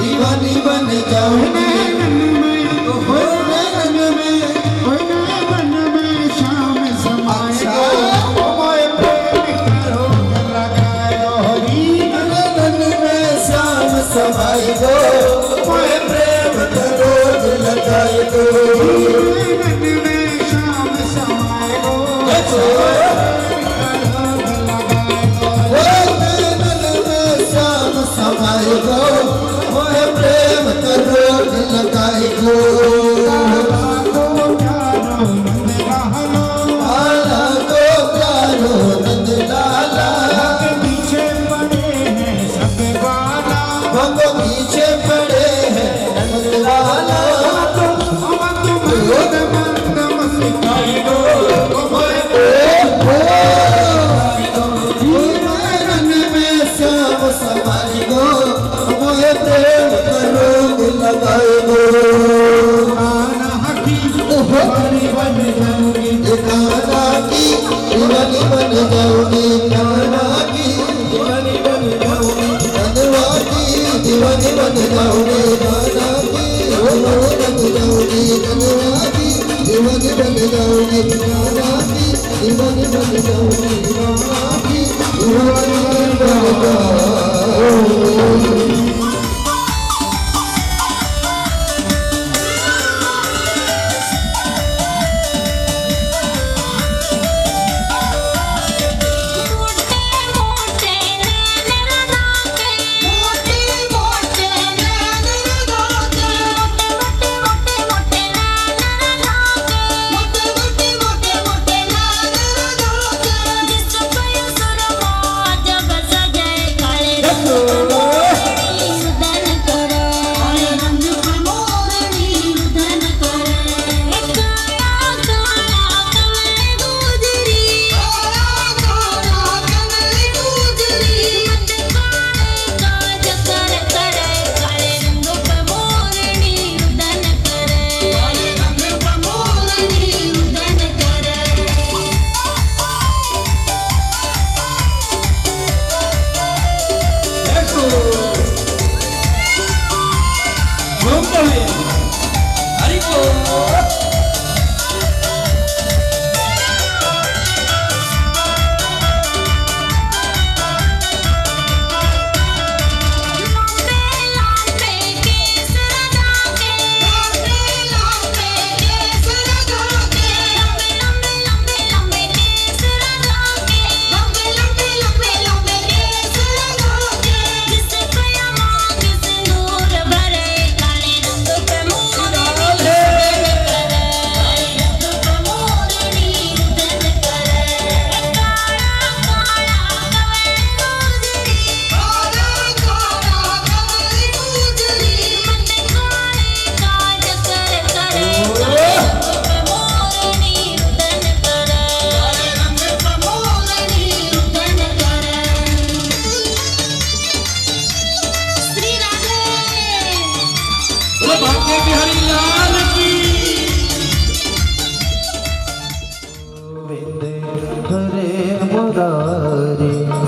दीवानी बन जाओगे शाम समाएगा मोए प्रेम करो लगायो नन में शाम समाई दो मोए प्रेम करो लगाए दो शाम समाएगो नन में शाम समाई दो मोए प्रेम करो लगाए दो आला दो प्यारो नंद लाला पीछे पड़े हैं सब वाला भगो पीछे पड़े हैं नंद लाला नन में श्याम समाई दो मोहे प्रेम करो लगाए दो गाना की दीवानी बन जाओगी गाना की दीवानी बन जाओगी गंगवा की दीवानी बन जाओगी गाना की दीवानी बन जाओगी गंगवा की दीवानी बन जाओगी गाना की दीवानी बन जाओगी गाना की दीवानी बन जाओगी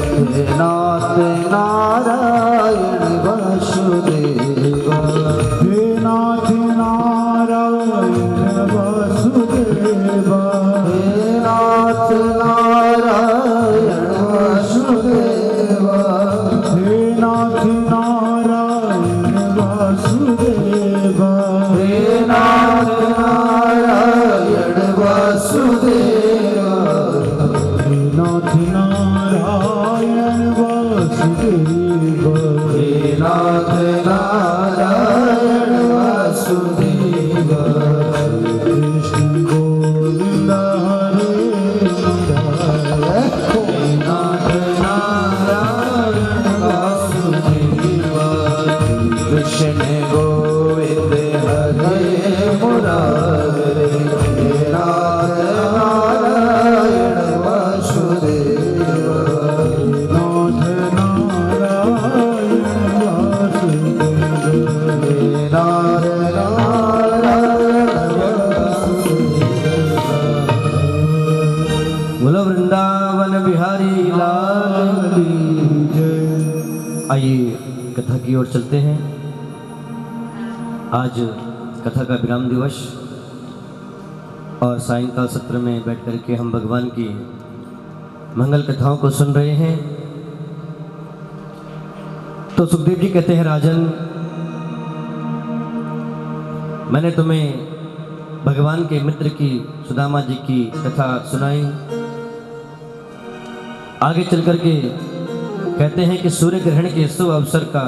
नाथ नारायण वासुदेवा हे नाथ नारायण वासुदेवा हे नाथ नारायण वासुदेवा हे नाथ नारायण वासुदेवा हे नाथ नारायण वासुदेवा हे नाथ नारायण वासुदेवा हे नाथ नारायण वासुदेवा कृष्ण आइए कथा की ओर चलते हैं। आज कथा का विराम दिवस और सायंकाल सत्र में बैठ कर के हम भगवान की मंगल कथाओं को सुन रहे हैं। तो सुखदेव जी कहते हैं, राजन मैंने तुम्हें भगवान के मित्र की सुदामा जी की कथा सुनाई। आगे चल कर के कहते हैं कि सूर्य ग्रहण के शुभ अवसर का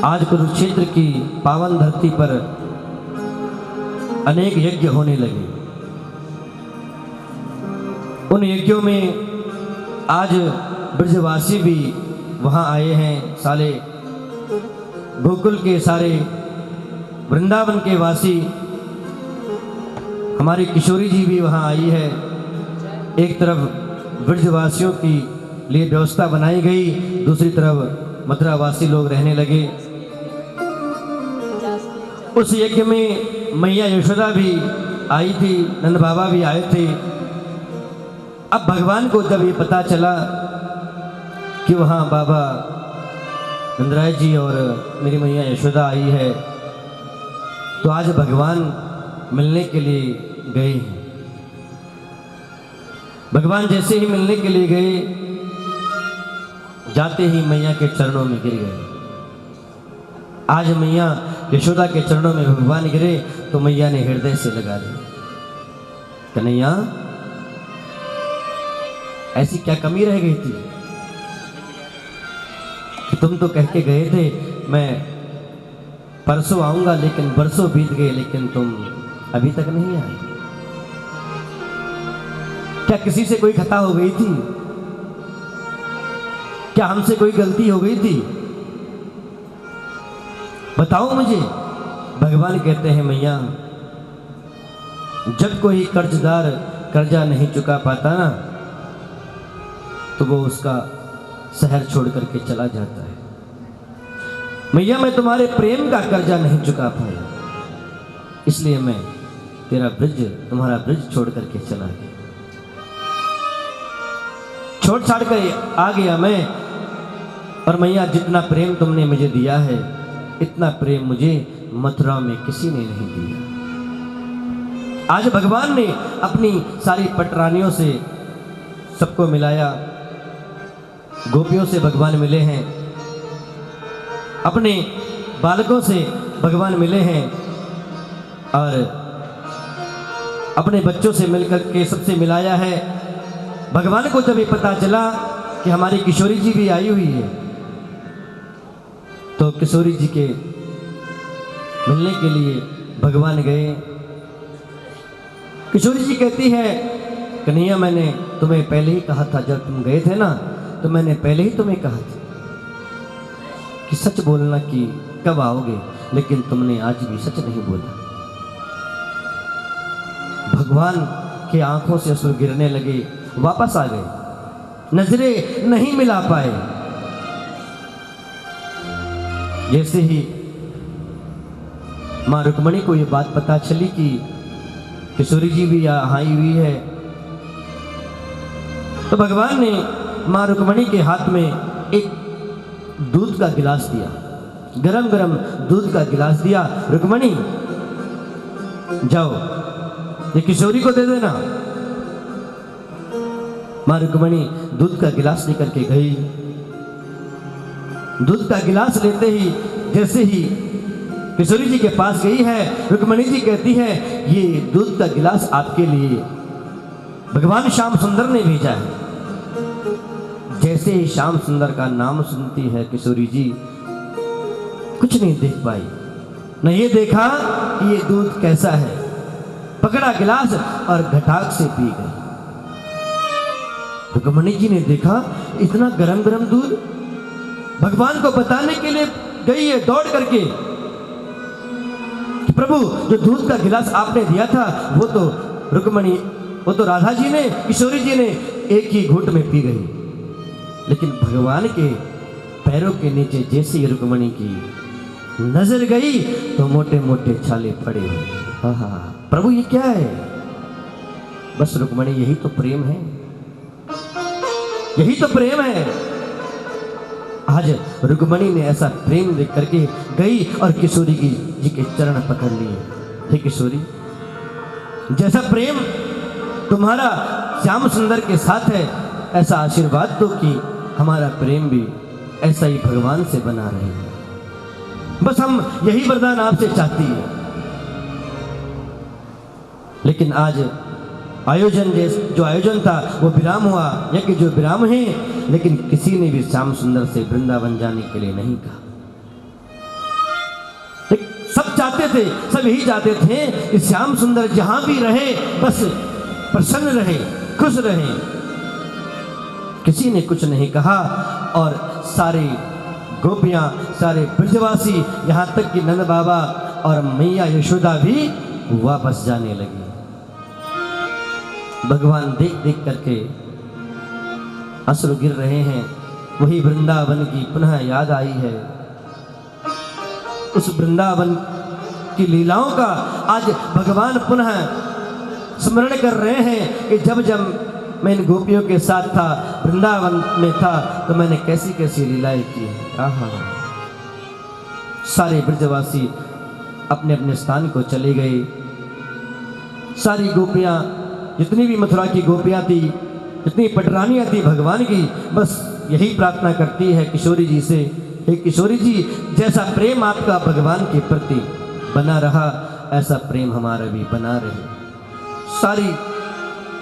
आज कुरुक्षेत्र की पावन धरती पर अनेक यज्ञ होने लगे। उन यज्ञों में आज ब्रजवासी भी वहां आए हैं। सारे गोकुल के सारे वृंदावन के वासी, हमारी किशोरी जी भी वहां आई है। एक तरफ ब्रजवासियों की लिए व्यवस्था बनाई गई, दूसरी तरफ मथुरावासी लोग रहने लगे। उस यज्ञ में मैया यशोदा भी आई थी, नंद बाबा भी आए थे। अब भगवान को जब ये पता चला कि वहाँ बाबा नंदराय जी और मेरी मैया यशोदा आई है, तो आज भगवान मिलने के लिए गए हैं। भगवान जैसे ही मिलने के लिए गए, जाते ही मैया के चरणों में गिर गए। आज मैया यशोदा के चरणों में भगवान गिरे तो मैया ने हृदय से लगा लिया, कन्हैया ऐसी क्या कमी रह गई थी कि तुम तो कह के गए थे मैं परसों आऊंगा, लेकिन बरसों बीत गए, लेकिन तुम अभी तक नहीं आए। क्या किसी से कोई खता हो गई थी? क्या हमसे कोई गलती हो गई थी? बताओ मुझे। भगवान कहते हैं, मैया जब कोई कर्जदार कर्जा नहीं चुका पाता ना, तो वो उसका शहर छोड़ करके चला जाता है। मैया मैं तुम्हारे प्रेम का कर्जा नहीं चुका पाया, इसलिए मैं तेरा ब्रज, तुम्हारा ब्रज छोड़ करके चला गया। छोड़ छाड़ कर आ गया मैं। और मैया जितना प्रेम तुमने मुझे दिया है, इतना प्रेम मुझे मथुरा में किसी ने नहीं दिया। आज भगवान ने अपनी सारी पटरानियों से सबको मिलाया, गोपियों से भगवान मिले हैं, अपने बालकों से भगवान मिले हैं, और अपने बच्चों से मिलकर के सबसे मिलाया है। भगवान को जब ये पता चला कि हमारी किशोरी जी भी आई हुई है, तो किशोरी जी के मिलने के लिए भगवान गए। किशोरी जी कहती है, कन्हैया मैंने तुम्हें पहले ही कहा था, जब तुम गए थे ना, तो मैंने पहले ही तुम्हें कहा था कि सच बोलना कि कब आओगे, लेकिन तुमने आज भी सच नहीं बोला। भगवान के आंखों से अश्रु गिरने लगे, वापस आ गए, नजरें नहीं मिला पाए। जैसे ही मां रुक्मणी को ये बात पता चली कि किशोरी जी भी यहाँ आई हुई है, तो भगवान ने मां रुक्मणी के हाथ में एक दूध का गिलास दिया, गरम गरम दूध का गिलास दिया। रुक्मणी जाओ ये किशोरी को दे देना। मां रुक्मणी दूध का गिलास लेकर के गई। दूध का गिलास लेते ही जैसे ही किशोरी जी के पास गई है, रुक्मणी जी कहती है, ये दूध का गिलास आपके लिए भगवान श्याम सुंदर ने भेजा है। जैसे ही श्याम सुंदर का नाम सुनती है किशोरी जी, कुछ नहीं देख पाई, न ये देखा कि ये दूध कैसा है। पकड़ा गिलास और घटाक से पी गई। रुक्मणी जी ने देखा इतना गरम गरम दूध, भगवान को बताने के लिए गई है दौड़ करके, प्रभु जो दूध का गिलास आपने दिया था, वो तो रुक्मणी, वो तो राधा जी ने, किशोरी जी ने एक ही घूंट में पी गई। लेकिन भगवान के पैरों के नीचे जैसे ही रुक्मणी की नजर गई, तो मोटे मोटे छाले पड़े हुए। हाँ, प्रभु ये क्या है? बस रुक्मणी, यही तो प्रेम है, यही तो प्रेम है। आज रुक्मणी ने ऐसा प्रेम देख करके गई और किशोरी जी के चरण पकड़ लिए। हे किशोरी, जैसा प्रेम तुम्हारा श्याम सुंदर के साथ है, ऐसा आशीर्वाद दो कि हमारा प्रेम भी ऐसा ही भगवान से बना रहे। बस हम यही वरदान आपसे चाहती है। लेकिन आज आयोजन जो आयोजन था वो विराम हुआ, यज्ञ जो विराम है, लेकिन किसी ने भी श्याम सुंदर से वृंदावन जाने के लिए नहीं कहा। सब चाहते थे, सब यही चाहते थे कि श्याम सुंदर जहां भी रहे बस प्रसन्न रहे, खुश रहे। किसी ने कुछ नहीं कहा और सारी गोपियां, सारे ब्रजवासी, यहां तक कि नंद बाबा और मैया यशोदा भी वापस जाने लगी। भगवान देख देख करके अश्रु गिर रहे हैं। वही वृंदावन की पुनः याद आई है। उस वृंदावन की लीलाओं का आज भगवान पुनः स्मरण कर रहे हैं कि जब जब मैं इन गोपियों के साथ था, वृंदावन में था, तो मैंने कैसी कैसी लीलाएं की हैं। आहा, सारे ब्रजवासी अपने अपने स्थान को चले गए। सारी गोपियां, जितनी भी मथुरा की गोपियां थी, जितनी पटरानियां थी भगवान की, बस यही प्रार्थना करती है किशोरी जी से, हे किशोरी जी, जैसा प्रेम आपका भगवान के प्रति बना रहा, ऐसा प्रेम हमारा भी बना रहे। सारी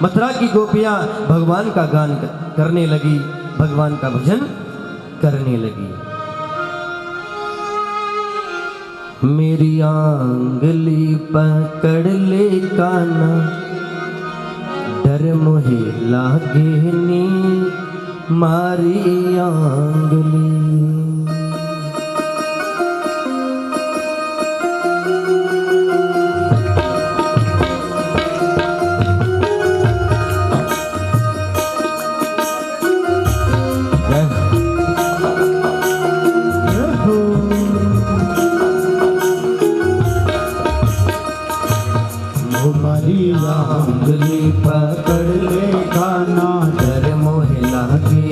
मथुरा की गोपियां भगवान का गान करने लगी, भगवान का भजन करने लगी। मेरी आंगली पकड़ ले काना, डर मोहे लागे नी मारी आंगली। आंगली पकड़ ले खाना, डर मोहे लागे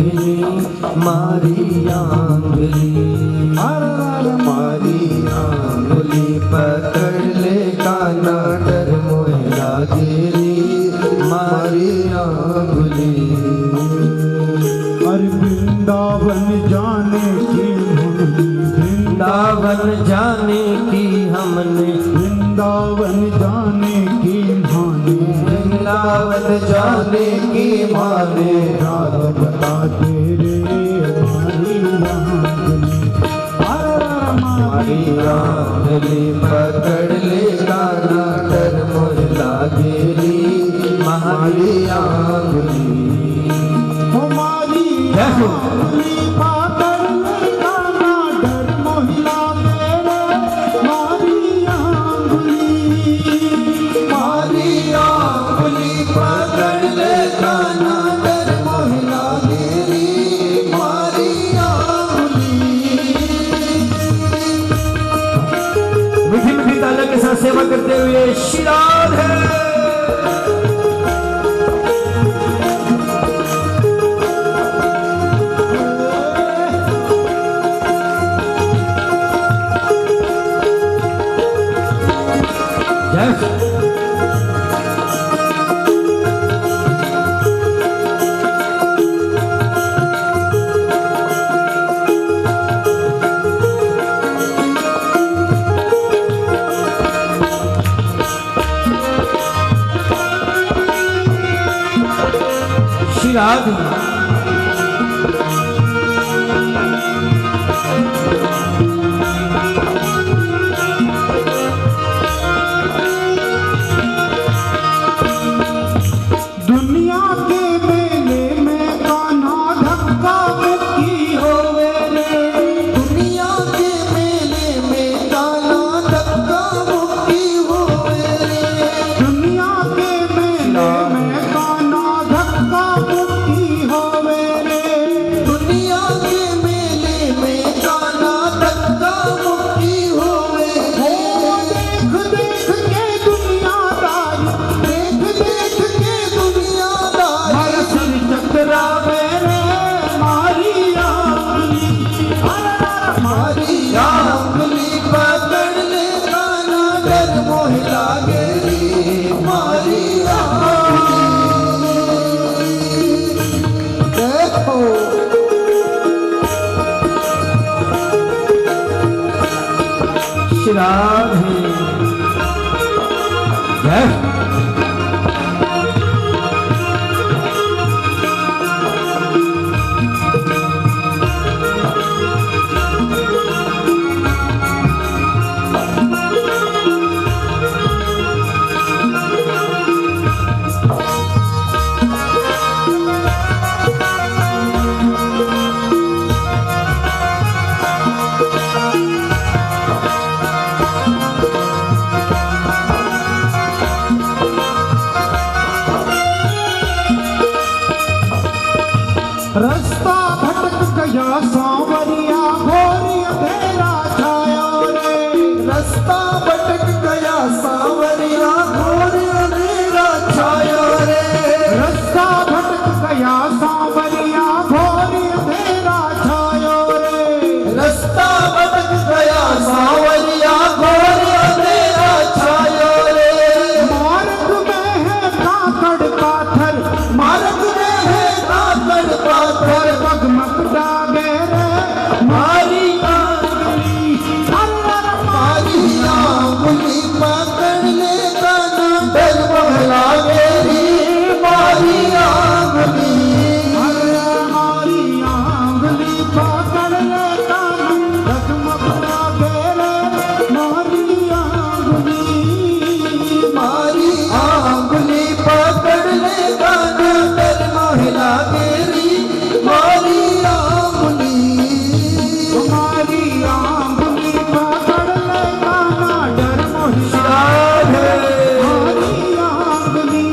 मारी आंगली। मारी आंगली पकड़ ले काना, डर मोहे लागे मारी आंगली। अरे वृंदावन जाने की वृंदावन जाने की हमने, वृंदावन जाने की माने, वृंदावन जाने की माने, रात बता तेरे मारी आंगली पकड़ ले काना, डर मोहे लागे मारी आंगली। हमारी आंगली पकड़ ले काना, डर मोहे लागे मारी आंगली। मारी आंगली पकड़ ले काना, डर मोहे लागे मारी आंगली। मीठी मीठी तालियों के साथ सेवा करते हुए श्री राधे। श्री राधे। दुनिया के मेले में कान्हा धक्का मुक्की होवे रे। दुनिया के मेले में कान्हा धक्का मुक्की होवे रे। दुनिया के मेले में कान्हा धक्का मुक्की हो श्री राधे। जय रास्ता भटक गया सांवरिया घोरी अंधेरा छाया रे। रास्ता भटक गया सांवरिया घोर अंधेरा छाया रे। रास्ता भटक गया सांवरिया घोरी अंधेरा छाया रे। रास्ता भटक गया सांवरिया घोर अंधेरा छाया रे। मार्ग में है काकड़ पाथर, मार्ग में है काकड़ पाथर, पगमग डागे रे मारी आंगली। मारी आंगुली पकड़ ले काना डर बहला मेरी मारी आंगुली। हमारी आंगली पकड़ ले काना पगमग डागे रे मारी आंगली। मारी आंगुली पकड़ ले काना डर महिला मेरी मारी आंगुली। हमारी आंगली पकड़ ले काना डर मोहिला हमारी आंगली।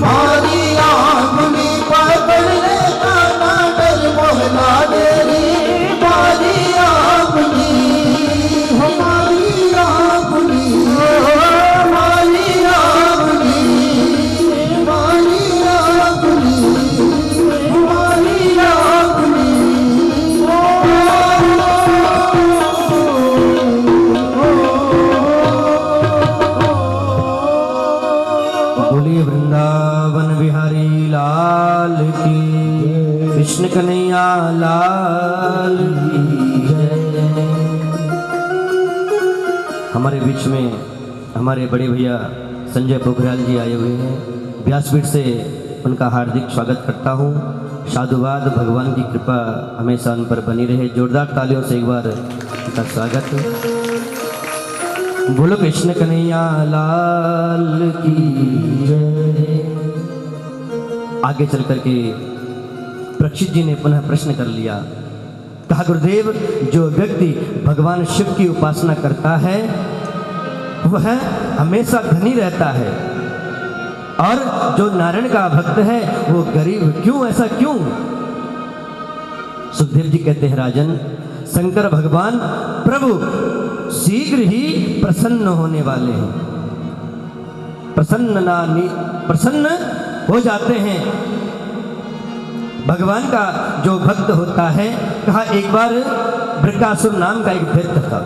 मारी आंगुली पकड़ ले काना डर मोहला मेरी मारी आंगुली। हमारी आंगुली मारी आंगुली मारी आंगुली मारी आंगुली। बोलिए वृंदावन बिहारी लाल की, कृष्ण कन्हैया लाल की जय। हमारे बीच में हमारे बड़े भैया संजय पोखरियाल जी आए हुए हैं। व्यासपीठ से उनका हार्दिक स्वागत करता हूँ। साधुवाद, भगवान की कृपा हमेशा उन पर बनी रहे। जोरदार तालियों से एक बार उनका स्वागत। बोलो कृष्ण कन्हैया लाल की जय। आगे चल करके परीक्षित जी ने पुनः प्रश्न कर लिया। कहा गुरुदेव, जो व्यक्ति भगवान शिव की उपासना करता है वह हमेशा धनी रहता है, और जो नारायण का भक्त है वो गरीब क्यों, ऐसा क्यों? सुखदेव जी कहते हैं राजन, शंकर भगवान प्रभु शीघ्र ही प्रसन्न होने वाले हैं। प्रसन्न हो जाते हैं। भगवान का जो भक्त होता है, कहा एक बार वृकासुर नाम का एक दैत्य था।